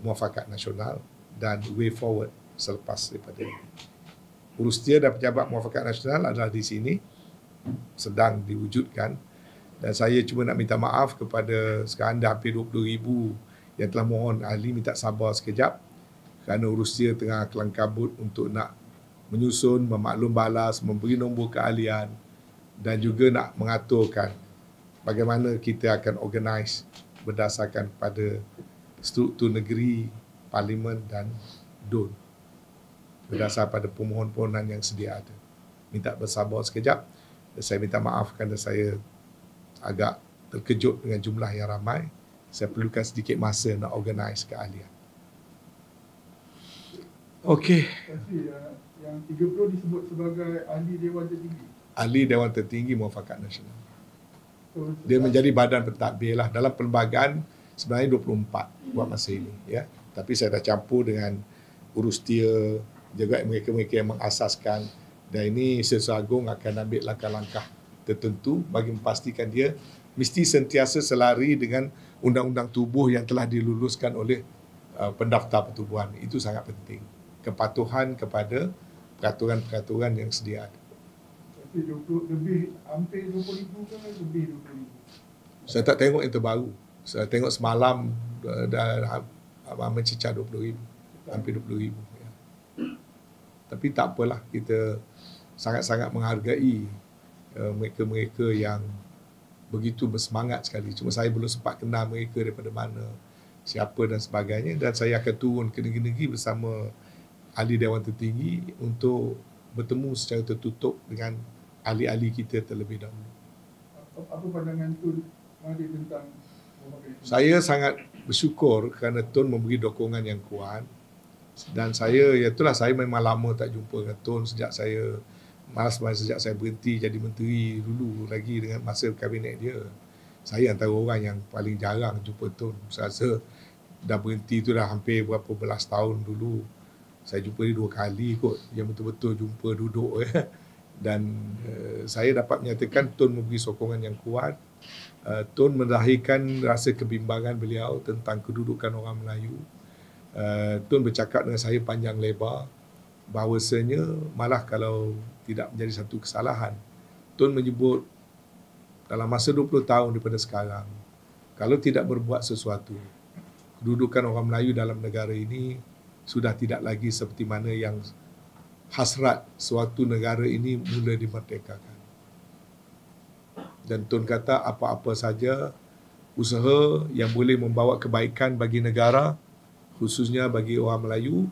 Muafakat Nasional dan way forward selepas daripada ini. Urustia dan pejabat Muafakat Nasional adalah di sini, sedang diwujudkan, dan saya cuma nak minta maaf kepada sekarang dah hampir 20,000 yang telah mohon ahli minta sabar sekejap kerana urustia tengah kelang kabut untuk nak menyusun, memaklum balas, memberi nombor keahlian dan juga nak mengaturkan bagaimana kita akan organize berdasarkan pada struktur negeri, parlimen dan DUN berdasar pada permohonan yang sedia ada. Minta bersabar sekejap. Saya minta maaf kerana saya agak terkejut dengan jumlah yang ramai. Saya perlukan sedikit masa nak organize keahlian. Okey. Yang 30 disebut sebagai ahli Dewan Tertinggi. Ahli Dewan Tertinggi Muafakat Nasional. Dia menjadi badan pentadbir lah. Dalam perlembagaan sebenarnya 24 buat masa ini. Ya. Tapi saya dah campur dengan urustia, juga mereka-mereka yang mengasaskan. Dan ini Sesar Agung akan ambil langkah-langkah tertentu bagi memastikan dia mesti sentiasa selari dengan undang-undang tubuh yang telah diluluskan oleh pendaftar pertubuhan. Itu sangat penting. Kepatuhan kepada peraturan-peraturan yang sedia ada. Tapi hampir 20,000 ke lebih 20,000? Saya tak tengok yang terbaru. Saya tengok semalam dah mencecah 20,000. Hampir 20,000. Ya. Tapi tak apalah, kita sangat-sangat menghargai mereka-mereka yang begitu bersemangat sekali. Cuma saya belum sempat kenal mereka daripada mana, siapa dan sebagainya. Dan saya akan turun ke negeri-negeri bersama ahli Dewan Tertinggi untuk bertemu secara tertutup dengan ahli-ahli kita terlebih dahulu. Apa pandangan Tun Mahathir tentang Muafakat? Saya sangat bersyukur kerana Tun memberi dukungan yang kuat. Dan saya, itulah saya memang lama tak jumpa dengan Tun sejak saya sejak saya berhenti jadi menteri dulu lagi dengan masa kabinet dia. Saya antara orang yang paling jarang jumpa Tun. Saya rasa dah berhenti tu dah hampir berapa belas tahun dulu. Saya jumpa dia 2 kali kot, yang betul-betul jumpa duduk. Dan saya dapat menyatakan Tun memberi sokongan yang kuat. Tun melahirkan rasa kebimbangan beliau tentang kedudukan orang Melayu. Tun bercakap dengan saya panjang lebar bahawasanya malah kalau tidak menjadi satu kesalahan, Tun menyebut dalam masa 20 tahun daripada sekarang, kalau tidak berbuat sesuatu, kedudukan orang Melayu dalam negara ini sudah tidak lagi seperti mana yang hasrat suatu negara ini mula dimerdekakan. Dan Tun kata apa-apa saja usaha yang boleh membawa kebaikan bagi negara, khususnya bagi orang Melayu,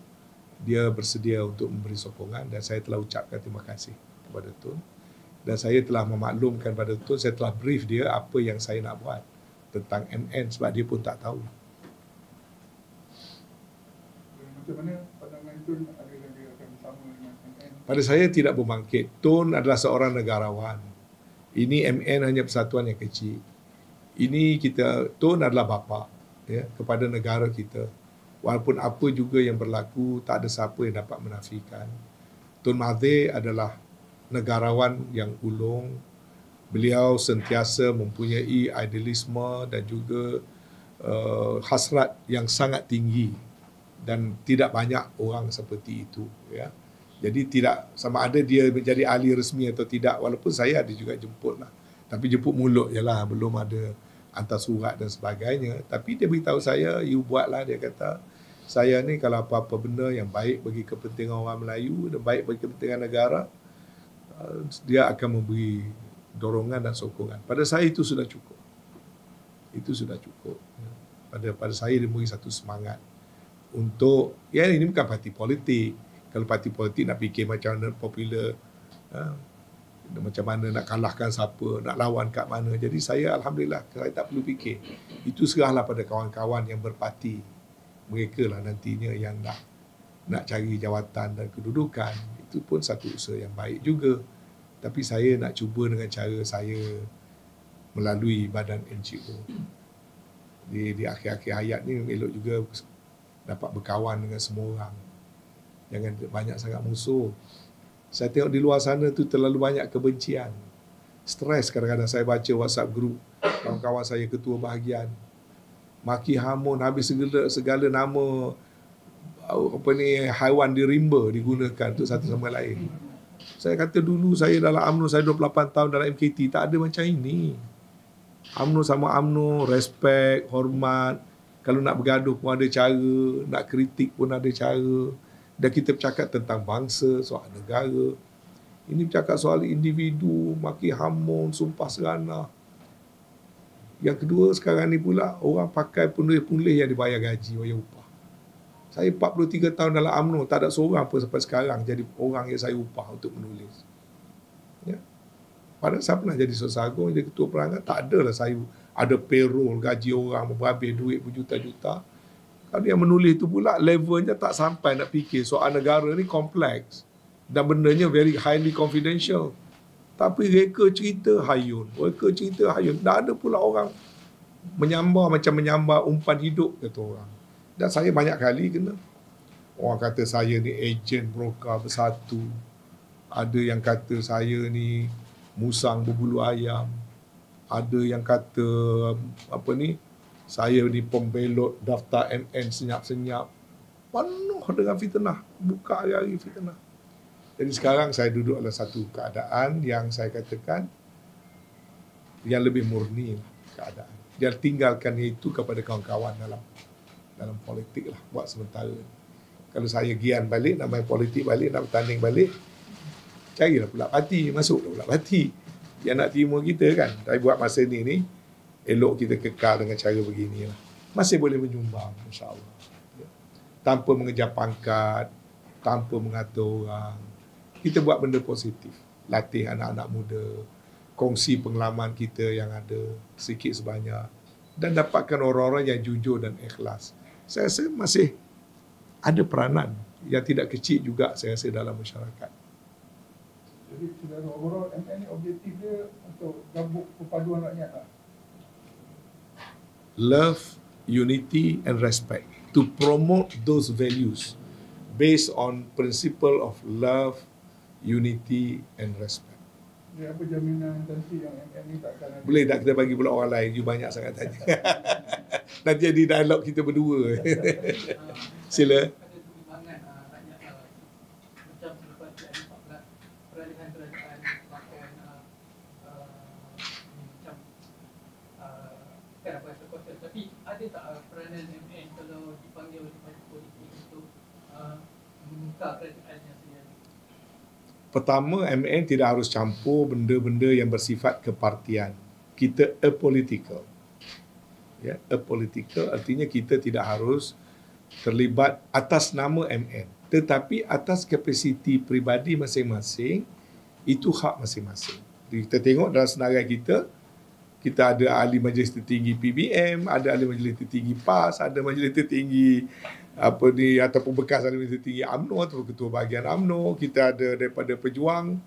dia bersedia untuk memberi sokongan. Dan saya telah ucapkan terima kasih kepada Tun. Dan saya telah memaklumkan pada Tun, saya telah brief dia apa yang saya nak buat tentang MN sebab dia pun tak tahu. Macam mana pandangan Tun, adakah dia akan sama dengan MN? Pada saya tidak berbangkit. Tun adalah seorang negarawan. Ini MN hanya persatuan yang kecil. Ini Tun adalah bapa ya, kepada negara kita. Walaupun apa juga yang berlaku, tak ada siapa yang dapat menafikan. Tun Mahathir adalah negarawan yang ulung. Beliau sentiasa mempunyai idealisme dan juga hasrat yang sangat tinggi. Dan tidak banyak orang seperti itu. Ya. Jadi tidak sama ada dia menjadi ahli resmi atau tidak. Walaupun saya ada juga jemput lah. Tapi jemput mulut je lah. Belum ada hantar surat dan sebagainya. Tapi dia beritahu saya, you buatlah, dia kata. Saya ni kalau apa-apa benda yang baik bagi kepentingan orang Melayu dan baik bagi kepentingan negara, dia akan memberi dorongan dan sokongan. Pada saya itu sudah cukup. Itu sudah cukup. Pada saya dia memberi satu semangat untuk, ya ini bukan parti politik. Kalau parti politik nak fikir macam mana popular, macam mana nak kalahkan siapa, nak lawan kat mana. Jadi saya Alhamdulillah, saya tak perlu fikir. Itu serahlah pada kawan-kawan yang berparti. Mereka lah nantinya yang nak cari jawatan dan kedudukan. Itu pun satu usaha yang baik juga. Tapi saya nak cuba dengan cara saya melalui badan NGO. Di akhir-akhir hayat ni elok juga dapat berkawan dengan semua orang. Jangan banyak sangat musuh. Saya tengok di luar sana tu terlalu banyak kebencian. Stres kadang-kadang saya baca WhatsApp group kawan-kawan saya ketua bahagian. Maki hamun habis segala nama haiwan dirimba digunakan untuk satu sama lain. Saya kata dulu saya dalam UMNO, saya 28 tahun dalam MKT, tak ada macam ini. UMNO sama UMNO, respect, hormat. Kalau nak bergaduh pun ada cara, nak kritik pun ada cara. Dan kita bercakap tentang bangsa, soal negara. Ini bercakap soal individu, maki hamun, sumpah seranah. Yang kedua sekarang ni pula, orang pakai penulis-penulis yang dibayar gaji, bayar upah. Saya 43 tahun dalam UMNO, tak ada seorang pun sampai sekarang jadi orang yang saya upah untuk menulis. Ya. Padahal saya pernah jadi Sesar Agung, jadi ketua perangai, tak adalah saya ada payroll, gaji orang berhabis duit berjuta-juta. Kalau yang menulis tu pula levelnya tak sampai nak fikir soal negara ni kompleks dan bendanya very highly confidential. Tapi reka cerita hayun, dah ada pula orang menyambar macam menyambar umpan hidup kata orang. Dan saya banyak kali kena. Orang kata saya ni ejen broker bersatu. Ada yang kata saya ni musang berbulu ayam. Ada yang kata saya ni pembelot daftar MN senyap-senyap. Penuh dengan fitnah. Buka hari-hari fitnah. Jadi sekarang saya duduk dalam satu keadaan yang saya katakan yang lebih murni keadaan. Dia tinggalkan itu kepada kawan-kawan dalam politik lah buat sementara. Kalau saya gian balik, nak main politik balik, nak bertanding balik, carilah pula parti, masuklah pula parti. Dia nak terima kita kan. Tapi buat masa ni elok kita kekal dengan cara beginilah. Masih boleh menyumbang, insya-Allah. Tanpa mengejar pangkat, tanpa mengatur orang. Kita buat benda positif. Latih anak-anak muda, kongsi pengalaman kita yang ada sedikit sebanyak dan dapatkan orang-orang yang jujur dan ikhlas. Saya rasa masih ada peranan yang tidak kecil juga saya rasa dalam masyarakat. Jadi secara overall MN ni objektif dia untuk gabung perpaduan rakyat lah. Love, unity and respect. To promote those values based on principle of love, unity and respect. Jadi apa jaminan Tan Sri yang MN ni takkan ada? Boleh tak kita bagi pula orang lain? You banyak sangat tanya. Nanti jadi dialog kita berdua. Sila. Ada pertimbangan rakyat macam seperti ada 14 peralihan kerajaan bahkan macam kan apa sekosel, tapi ada tak peranan MN kalau dipanggil oleh parti politik untuk membuka kerajaannya sendiri? Pertama, MN tidak harus campur benda-benda yang bersifat kepartian. Kita apolitical. Ya, apolitical artinya kita tidak harus terlibat atas nama MN. Tetapi atas kapasiti peribadi masing-masing, itu hak masing-masing. Jadi kita tengok dalam senarai kita ada ahli majlis tertinggi PBM, ada ahli majlis tertinggi PAS, ada majlis tertinggi ataupun bekas ahli majlis tertinggi UMNO atau ketua bahagian UMNO, kita ada daripada Pejuang,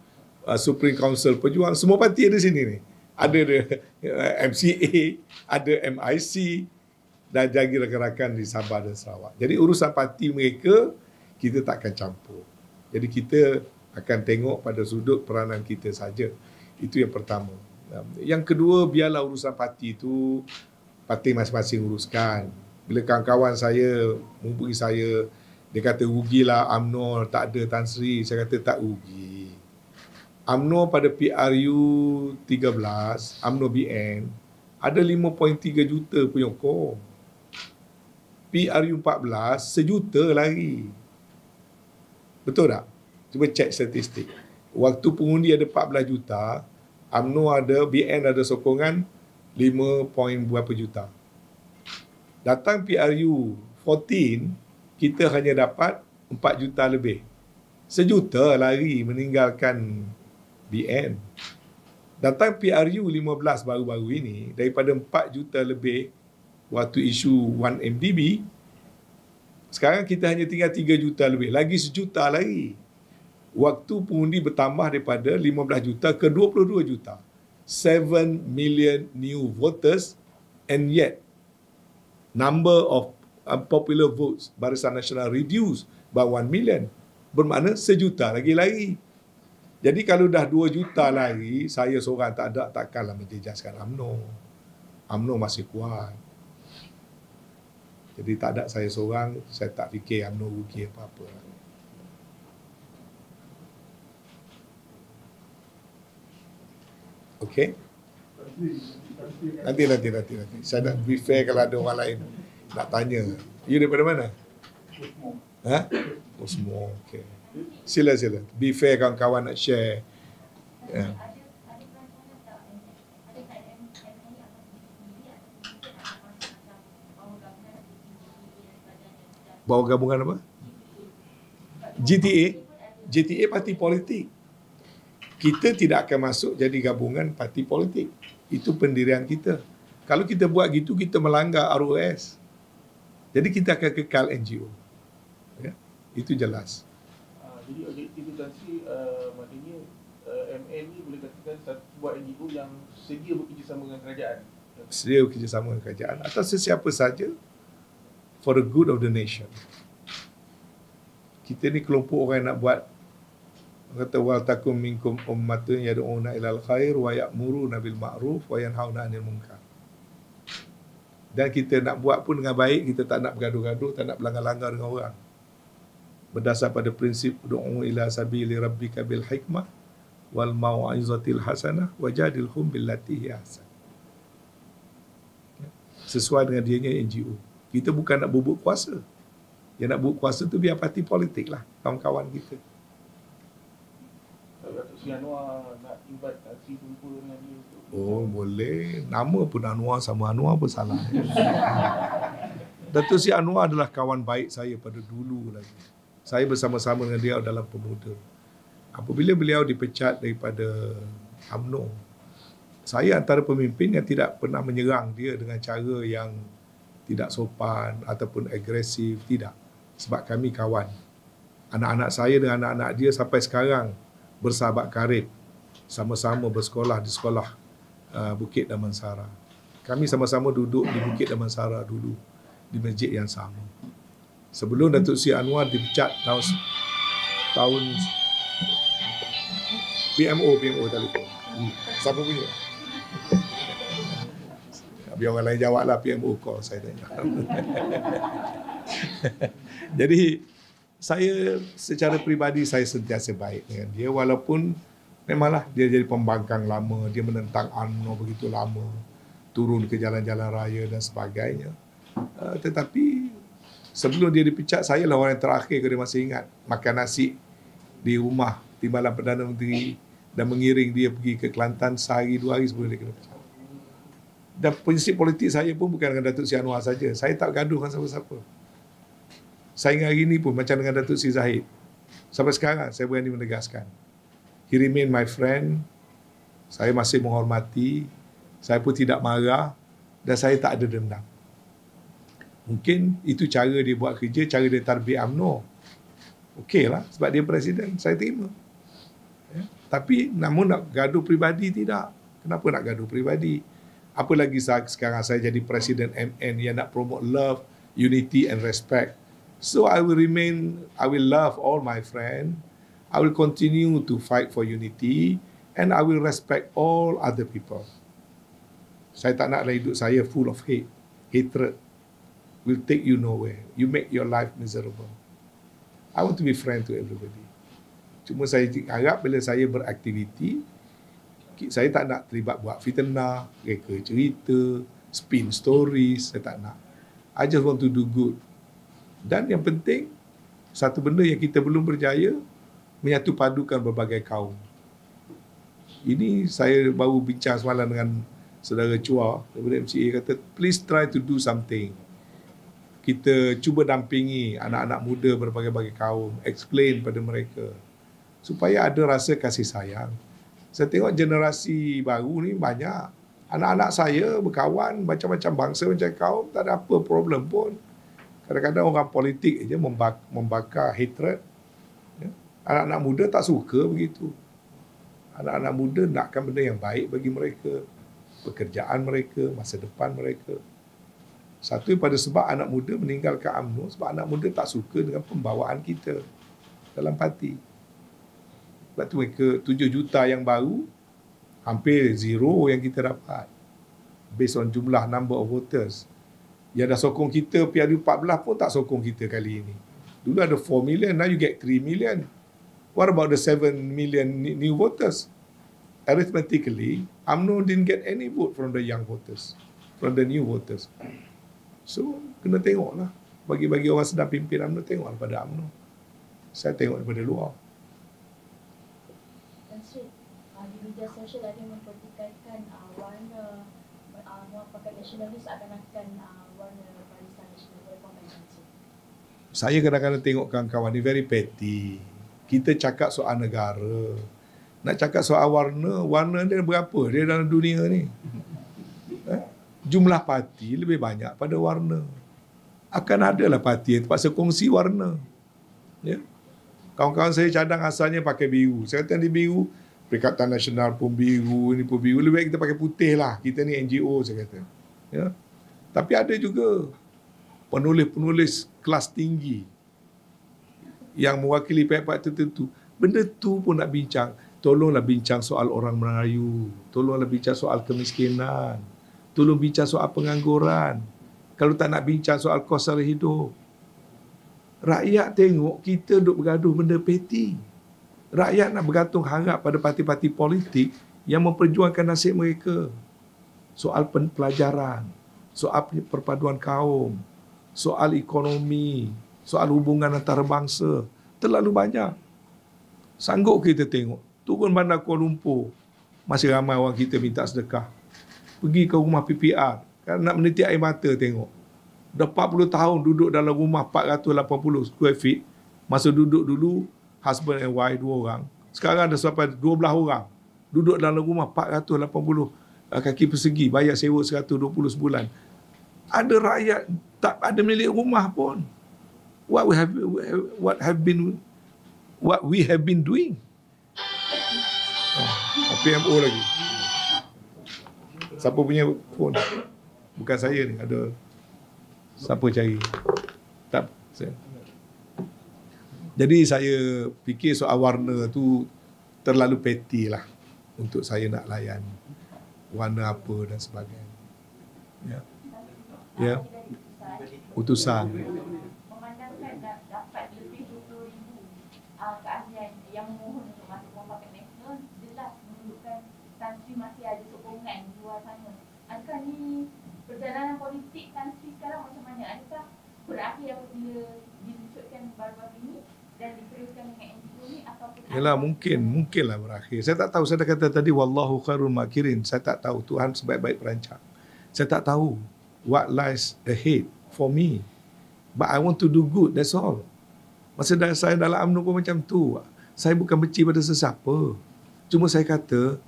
Supreme Council Pejuang, semua parti ada sini ni. Ada MCA, ada MIC dan jagi rakan-rakan di Sabah dan Sarawak. Jadi urusan parti mereka kita takkan campur. Jadi kita akan tengok pada sudut peranan kita saja. Itu yang pertama. Yang kedua, biarlah urusan parti itu parti masing-masing uruskan. Bila kawan-kawan saya menghubungi saya, dia kata rugilah UMNO tak ada Tan Sri. Saya kata tak rugi. UMNO pada PRU 13, UMNO BN, ada 5.3 juta penyokong. PRU 14, sejuta lagi. Betul tak? Cuba cek statistik. Waktu pengundi ada 14 juta, UMNO ada, BN ada sokongan 5 point berapa juta. Datang PRU 14, kita hanya dapat 4 juta lebih. Sejuta lari meninggalkan BN. Datang PRU 15 baru-baru ini, daripada 4 juta lebih waktu isu 1MDB, sekarang kita hanya tinggal 3 juta lebih. Lagi sejuta lagi. Waktu pengundi bertambah daripada 15 juta ke 22 juta. 7 million new voters, and yet number of popular votes Barisan Nasional reduced by 1 million. Bermakna sejuta lagi lari. Jadi kalau dah 2 juta lari, saya seorang takkanlah menjejaskan UMNO. UMNO masih kuat. Jadi tak ada saya seorang, saya tak fikir UMNO rugi apa-apa. Okey? Nanti. Saya nak be fair kalau ada orang lain nak tanya. You daripada mana? Osmo. Okey. Sila. Be fair kawan-kawan nak share. Yeah. Bawa gabungan apa? GTA parti politik. Kita tidak akan masuk jadi gabungan parti politik. Itu pendirian kita. Kalau kita buat gitu, kita melanggar ROS. Jadi kita akan kekal NGO. Ya, itu jelas. Jadi objektivitas maknanya MN ni boleh katakan satu buat NGO yang sedia bekerjasama dengan kerajaan. Sedia bekerjasama dengan kerajaan atau sesiapa saja for the good of the nation. Kita ni kelompok orang yang nak buat, kata wal takum minkum ummatun yad'una ilal khair wa ya'muruna bil ma'ruf wa yanhauna 'anil munkar. Dan kita nak buat pun dengan baik, kita tak nak bergaduh-gaduh, tak nak berlanggar-langgar dengan orang. Berdasar pada prinsip du'u ila sabili rabbika bil hikmah wal mau'izatil hasanah wajadilhum billati hi ahsan. Sesuai dengan dianya NGO. Kita bukan nak bubuk kuasa. Yang nak bubuk kuasa tu biar parti politik lah, kawan-kawan kita. Datuk Seri Anwar nak invite aksi jumpa dengan dia untuk Oh, boleh. Nama pun Anwar sama Anwar pun salah. Datuk Seri Anwar adalah kawan baik saya pada dulu lagi. Saya bersama-sama dengan dia dalam pemuda. Apabila beliau dipecat daripada UMNO, saya antara pemimpin yang tidak pernah menyerang dia dengan cara yang tidak sopan ataupun agresif, tidak. Sebab kami kawan. Anak-anak saya dengan anak-anak dia sampai sekarang bersahabat karib. Sama-sama bersekolah di sekolah Bukit Damansara. Kami sama-sama duduk di Bukit Damansara dulu, di masjid yang sama. Sebelum Datuk Seri Anwar dipecat tahun PMO telefon. Siapa punya? Biar orang lain jawab lah, PMO call saya tanya. Jadi saya secara peribadi saya sentiasa baik dengan dia, walaupun memanglah dia jadi pembangkang lama, dia menentang UMNO begitu lama, turun ke jalan-jalan raya dan sebagainya. Tetapi sebelum dia dipecat, saya lah orang yang terakhir dia masih ingat makan nasi di rumah Timbalan Perdana Menteri dan mengiring dia pergi ke Kelantan sehari 2 hari sebelum dia kena pecat. Dan prinsip politik saya pun bukan dengan Datuk Seri Anwar saja. Saya tak gaduh dengan siapa-siapa. Saya hari ini pun macam dengan Datuk Seri Zahid. Sampai sekarang saya berani menegaskan. He remain my friend. Saya masih menghormati. Saya pun tidak marah. Dan saya tak ada dendam. Mungkin itu cara dia buat kerja, cara dia tarbiyah UMNO. Okey lah, sebab dia presiden. Saya terima. Ya. Tapi namun nak gaduh peribadi tidak. Kenapa nak gaduh peribadi? Apa lagi sekarang saya jadi presiden MN yang nak promote love, unity and respect. So I will love all my friends. I will continue to fight for unity and I will respect all other people. Saya tak naklah hidup saya full of hate. Hatred will take you nowhere. You make your life miserable. I want to be friend to everybody. Cuma saya harap bila saya beraktiviti, saya tak nak terlibat buat fitnah, reka cerita, spin stories, saya tak nak. I just want to do good. Dan yang penting, satu benda yang kita belum berjaya, menyatu padukan berbagai kaum. Ini saya baru bincang semalam dengan saudara Chua daripada MCA, kata please try to do something. Kita cuba dampingi anak-anak muda berbagai-bagai kaum, explain pada mereka supaya ada rasa kasih sayang. Saya tengok generasi baru ni banyak. Anak-anak saya berkawan macam-macam bangsa, macam kaum, tak ada apa problem pun. Kadang-kadang orang politik je membakar hatred. Ya. Anak-anak muda tak suka begitu. Anak-anak muda nakkan benda yang baik bagi mereka. Pekerjaan mereka, masa depan mereka. Satu pada sebab anak muda meninggalkan UMNO, sebab anak muda tak suka dengan pembawaan kita dalam parti. Sebab tu mereka 7 juta yang baru, hampir zero yang kita dapat. Based on jumlah number of voters. Yang dah sokong kita PRU14 pun tak sokong kita kali ini. Dulu ada 4 million, now you get 3 million. What about the 7 million new voters? Arithmetically, UMNO didn't get any vote from the young voters, from the new voters. So, kena tengoklah. Bagi-bagi orang sedang pimpin UMNO, tengoklah pada UMNO. Saya tengok daripada luar. Di media sosial ada mempertikaikan warna Pakatan Nasionalis akan warna Barisan Nasional. Berkomentar. Saya kadang-kadang tengok kawan-kawan ni very petty. Kita cakap soal negara. Nak cakap soal warna dia berapa dia dalam dunia ni? jumlah parti lebih banyak pada warna. Akan adalah parti yang terpaksa kongsi warna. Ya. Kawan-kawan saya cadang asalnya pakai biru. Saya kata di biru, Perikatan Nasional pun biru, ini pun biru. Lebih baik kita pakai putih lah. Kita ni NGO, saya kata. Ya. Tapi ada juga penulis-penulis kelas tinggi yang mewakili pihak-pihak tertentu. Benda tu pun nak bincang. Tolonglah bincang soal orang Melayu. Tolonglah bincang soal kemiskinan. Tolong bincang soal pengangguran. Kalau tak nak bincang soal kos sara hidup. Rakyat tengok kita duk bergaduh benda peti. Rakyat nak bergantung harap pada parti-parti politik yang memperjuangkan nasib mereka. Soal pelajaran, soal perpaduan kaum, soal ekonomi, soal hubungan antarabangsa. Terlalu banyak. Sanggup kita tengok. Turun bandar Kuala Lumpur, masih ramai orang kita minta sedekah. Pergi ke rumah PPR, kan nak menitik air mata tengok. Dah 40 tahun duduk dalam rumah 480 square feet. Masa duduk dulu, husband and wife 2 orang. Sekarang dah sampai 12 orang. Duduk dalam rumah 480 kaki persegi, bayar sewa 120 sebulan. Ada rakyat tak ada milik rumah pun. What we have been doing. PMO lagi. Siapa punya phone? Bukan saya ni, ada siapa cari. Tak. Jadi saya fikir soal warna tu terlalu petty lah untuk saya nak layan. Warna apa dan sebagainya. Ya. Ya. Utusan. Memandangkan dapat lebih 20,000 keahlian yang memohon untuk masuk Rumah Paket Nasional, jelas menunjukkan Tan Sri masih ada sokongan di luar sana. Adakah ni perjalanan politik Tan Sri sekarang macam mana? Adakah berakhir apabila dilucutkan baru-baru ini dan diteruskan dengan NGO ni ataupun... Yalah, mungkinlah berakhir. Saya tak tahu. Saya dah kata tadi wallahu khairul makirin. Saya tak tahu. Tuhan sebaik-baik perancang. Saya tak tahu what lies ahead for me. But I want to do good, that's all. Masa saya dalam UMNO pun macam tu. Saya bukan benci pada sesiapa. Cuma saya kata,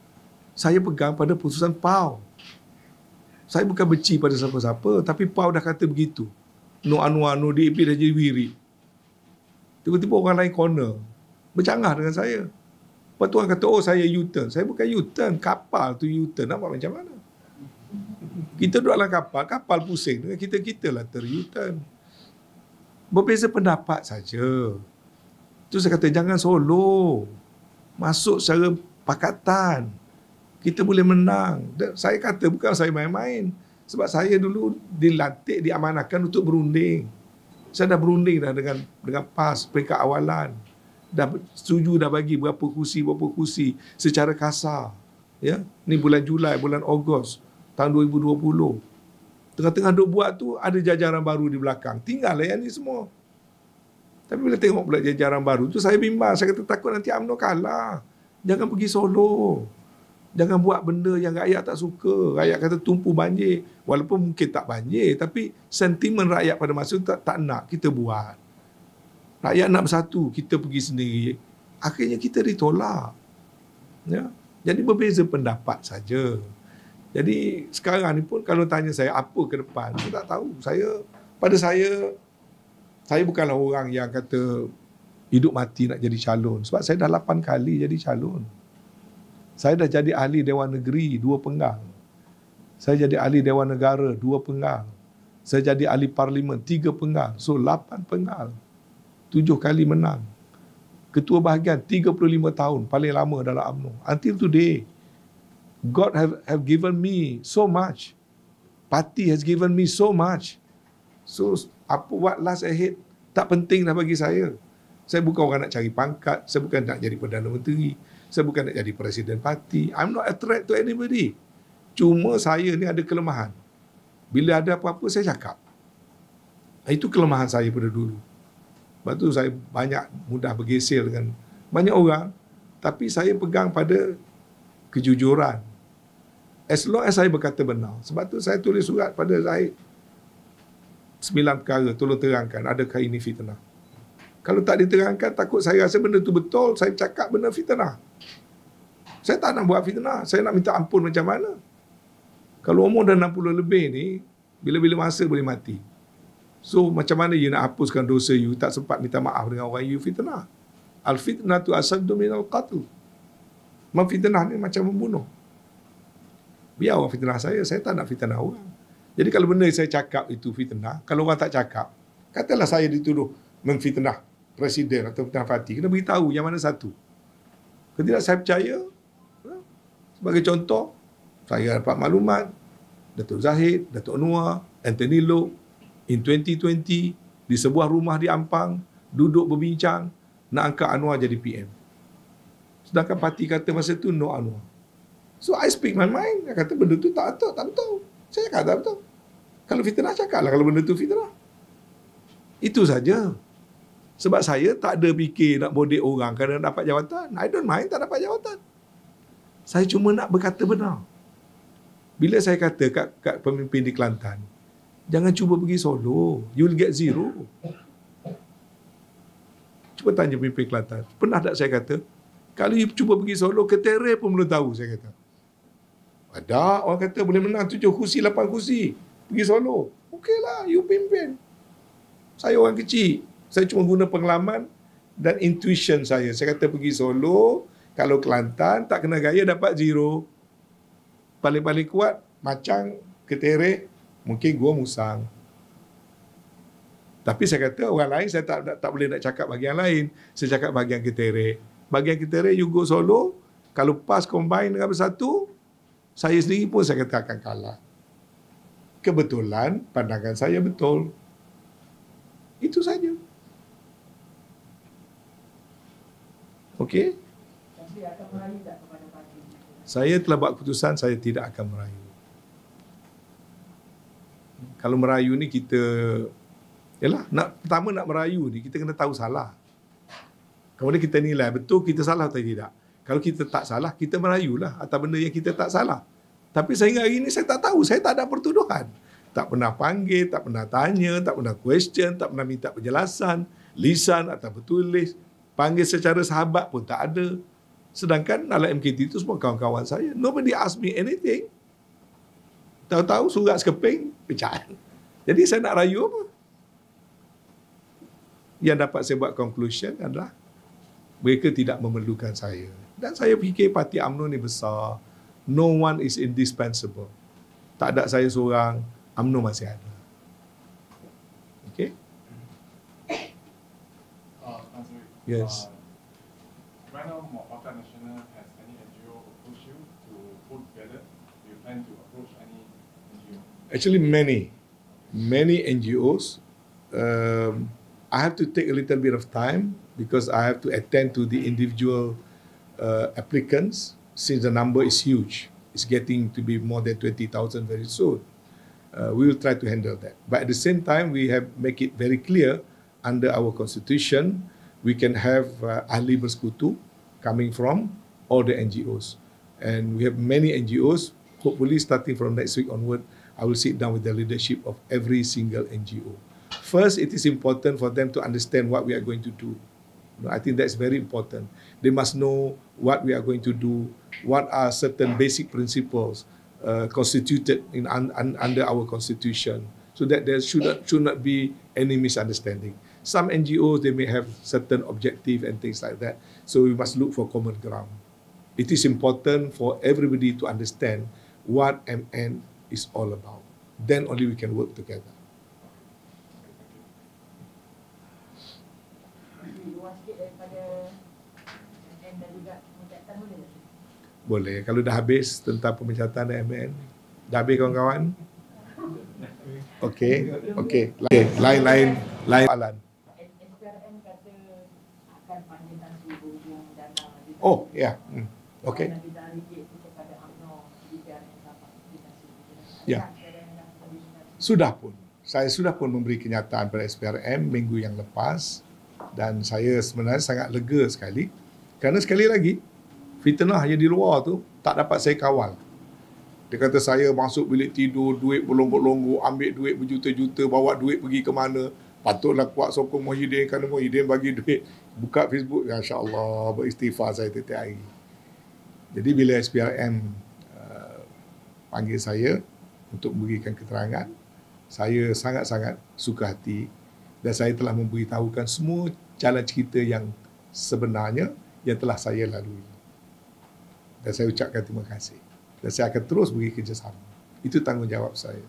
saya pegang pada putusan PAU. Saya bukan benci pada siapa-siapa, tapi PAU dah kata begitu. No anu DAP dah jadi wirid. Tiba-tiba orang lain corner. Bercanggah dengan saya. Lepas tu orang kata, oh saya U-turn. Saya bukan U-turn. Kapal tu U-turn. Nampak macam mana? Kita duduk dalam kapal pusing. Dengan kita lah ter-U-turn. Berbeza pendapat saja. Tu saya kata, jangan solo. Masuk secara pakatan. Kita boleh menang. Dan saya kata, bukan saya main-main. Sebab saya dulu dilantik, diamanahkan untuk berunding. Saya dah berunding dah dengan PAS peringkat awalan. Dah setuju dah bagi berapa kursi secara kasar. Ya, ni bulan Julai, bulan Ogos tahun 2020. Tengah-tengah duk buat tu ada jajaran baru di belakang. Tinggal lah yang ni semua. Tapi bila tengok pula jajaran baru tu saya bimbang. Saya kata takut nanti UMNO kalah. Jangan pergi solo. Jangan buat benda yang rakyat tak suka. Rakyat kata tumpu banjir. Walaupun mungkin tak banjir. Tapi sentimen rakyat pada masa itu tak nak kita buat. Rakyat nak bersatu. Kita pergi sendiri. Akhirnya kita ditolak. Ya? Jadi berbeza pendapat saja. Jadi sekarang ni pun kalau tanya saya apa ke depan. Saya tak tahu. Pada saya bukanlah orang yang kata hidup mati nak jadi calon. Sebab saya dah 8 kali jadi calon. Saya dah jadi ahli Dewan Negeri 2 penggal. Saya jadi ahli Dewan Negara 2 penggal. Saya jadi ahli Parlimen 3 penggal. So 8 penggal. 7 kali menang. Ketua bahagian 35 tahun paling lama dalam UMNO. Until today, God have given me so much. Parti has given me so much. So what lies ahead tak penting dah bagi saya. Saya bukan orang nak cari pangkat. Saya bukan nak jadi Perdana Menteri. Saya bukan nak jadi Presiden parti. I'm not a threat to anybody. Cuma saya ni ada kelemahan. Bila ada apa-apa, saya cakap. Itu kelemahan saya pada dulu. Sebab tu saya banyak mudah bergeser dengan banyak orang. Tapi saya pegang pada kejujuran. As long as saya berkata benar. Sebab tu saya tulis surat pada Zahid. 9 perkara, tolong terangkan. Adakah ini fitnah? Kalau tak diterangkan, takut saya rasa benda tu betul, saya cakap benda fitnah. Saya tak nak buat fitnah. Saya nak minta ampun macam mana? Kalau umur dah 60 lebih ni, bila-bila masa boleh mati. So macam mana you nak hapuskan dosa you, tak sempat minta maaf dengan orang you fitnah. Al-fitnatu asaddu minal qatl. Memfitnah ni macam membunuh. Biar orang fitnah saya tak nak fitnah orang. Jadi kalau benda saya cakap itu fitnah, kalau orang tak cakap, katalah saya dituduh memfitnah presiden atau fitnah parti, kena beritahu yang mana satu. Kalau tidak saya percaya, sebagai contoh, saya dapat maklumat, Datuk Zahid, Datuk Anwar, Anthony Loke, in 2020, di sebuah rumah di Ampang, duduk berbincang, nak angkat Anwar jadi PM. Sedangkan parti kata masa tu no Anwar. So I speak my mind. Dia kata benda tu tak betul. Saya kata tak betul. Kalau fitnah cakaplah kalau benda tu fitnah. Itu saja. Sebab saya tak ada fikir nak bodek orang kerana dapat jawatan. I don't mind tak dapat jawatan. Saya cuma nak berkata benar. Bila saya kata kat pemimpin di Kelantan, jangan cuba pergi Solo. You'll get zero. Cuba tanya pemimpin Kelantan. Pernah tak saya kata, kalau you cuba pergi Solo, Ketere pun belum tahu, saya kata. Ada orang kata boleh menang 7 kursi, 8 kursi. Pergi Solo. Okeylah, you pimpin. Saya orang kecil. Saya cuma guna pengalaman dan intuition saya. Saya kata pergi Solo, kalau Kelantan tak kena gaya dapat zero. Paling-paling kuat, macam Ketere, mungkin gua musang. Tapi saya kata orang lain saya tak boleh nak cakap bahagian lain. Saya cakap bahagian Ketere. Bahagian Ketere you go Solo, kalau PAS combine dengan bersatu, saya sendiri pun saya kata akan kalah. Kebetulan pandangan saya betul. Itu saja. Okey? Saya telah buat keputusan saya tidak akan merayu. Kalau merayu ni kita, pertama nak merayu ni kita kena tahu salah. Kemudian kita nilai betul kita salah atau tidak. Kalau kita tak salah, kita merayulah atas benda yang kita tak salah. Tapi sehingga hari ini saya tak tahu, saya tak ada pertuduhan. Tak pernah panggil, tak pernah tanya, tak pernah question, tak pernah minta penjelasan, lisan atau bertulis. Panggil secara sahabat pun tak ada. Sedangkan dalam MKT itu semua kawan-kawan saya. Nobody ask me anything. Tahu-tahu surat sekeping, pecahan. Jadi saya nak rayu apa? Yang dapat saya buat conclusion adalah mereka tidak memerlukan saya. Dan saya fikir parti UMNO ni besar. No one is indispensable. Tak ada saya seorang, UMNO masih ada. Okay? Yes. Right now, Pakatan Nasional has any NGO approach you to put together? Do you plan to approach any NGO? Actually, many NGOs. I have to take a little bit of time because I have to attend to the individual applicants since the number is huge. It's getting to be more than 20,000 very soon. We will try to handle that. But at the same time, we have make it very clear under our constitution, we can have ahli bersekutu coming from all the NGOs. And we have many NGOs. Hopefully, starting from next week onward, I will sit down with the leadership of every single NGO. First, it is important for them to understand what we are going to do. I think that's very important. They must know what we are going to do, what are certain basic principles constituted under our constitution, so that there should not be any misunderstanding. Some NGOs, they may have certain objective and things like that, so we must look for common ground. It is important for everybody to understand what MN is all about. Then only we can work together. Boleh. Kalau dah habis tentang pemecatan MN, dah habis kawan-kawan? Okey. Lain soalan. SPRM kata akan panggil Tan Sri Berhubung dana. Oh, ya. Okey. Ya. Sudah pun. Saya sudah pun memberi kenyataan pada SPRM minggu yang lepas dan saya sebenarnya sangat lega sekali kerana sekali lagi fitnah yang di luar tu tak dapat saya kawal. Dia kata saya masuk bilik tidur, duit berlonggok-longgok, ambil duit berjuta-juta, bawa duit pergi ke mana. Patutlah kuat sokong Muhyiddin kerana Muhyiddin bagi duit. Buka Facebook, Masya Allah, beristighfar saya setiap hari. Jadi bila SPRM panggil saya untuk memberikan keterangan. Saya sangat-sangat suka hati dan saya telah memberitahukan semua jalan cerita yang sebenarnya yang telah saya lalui. Dan saya ucapkan terima kasih. Dan saya akan terus beri kerjasama. Itu tanggungjawab saya.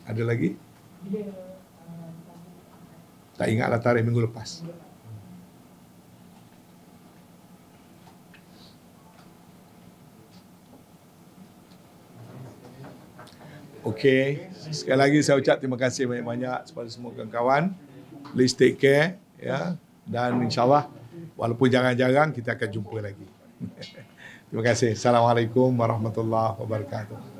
Ada lagi? Tak ingatlah tarikh minggu lepas. Okey, sekali lagi saya ucap terima kasih banyak-banyak kepada semua kawan-kawan. Please take care, ya. Dan insyaAllah, walaupun jarang-jarang, kita akan jumpa lagi. Terima kasih. Assalamualaikum warahmatullahi wabarakatuh.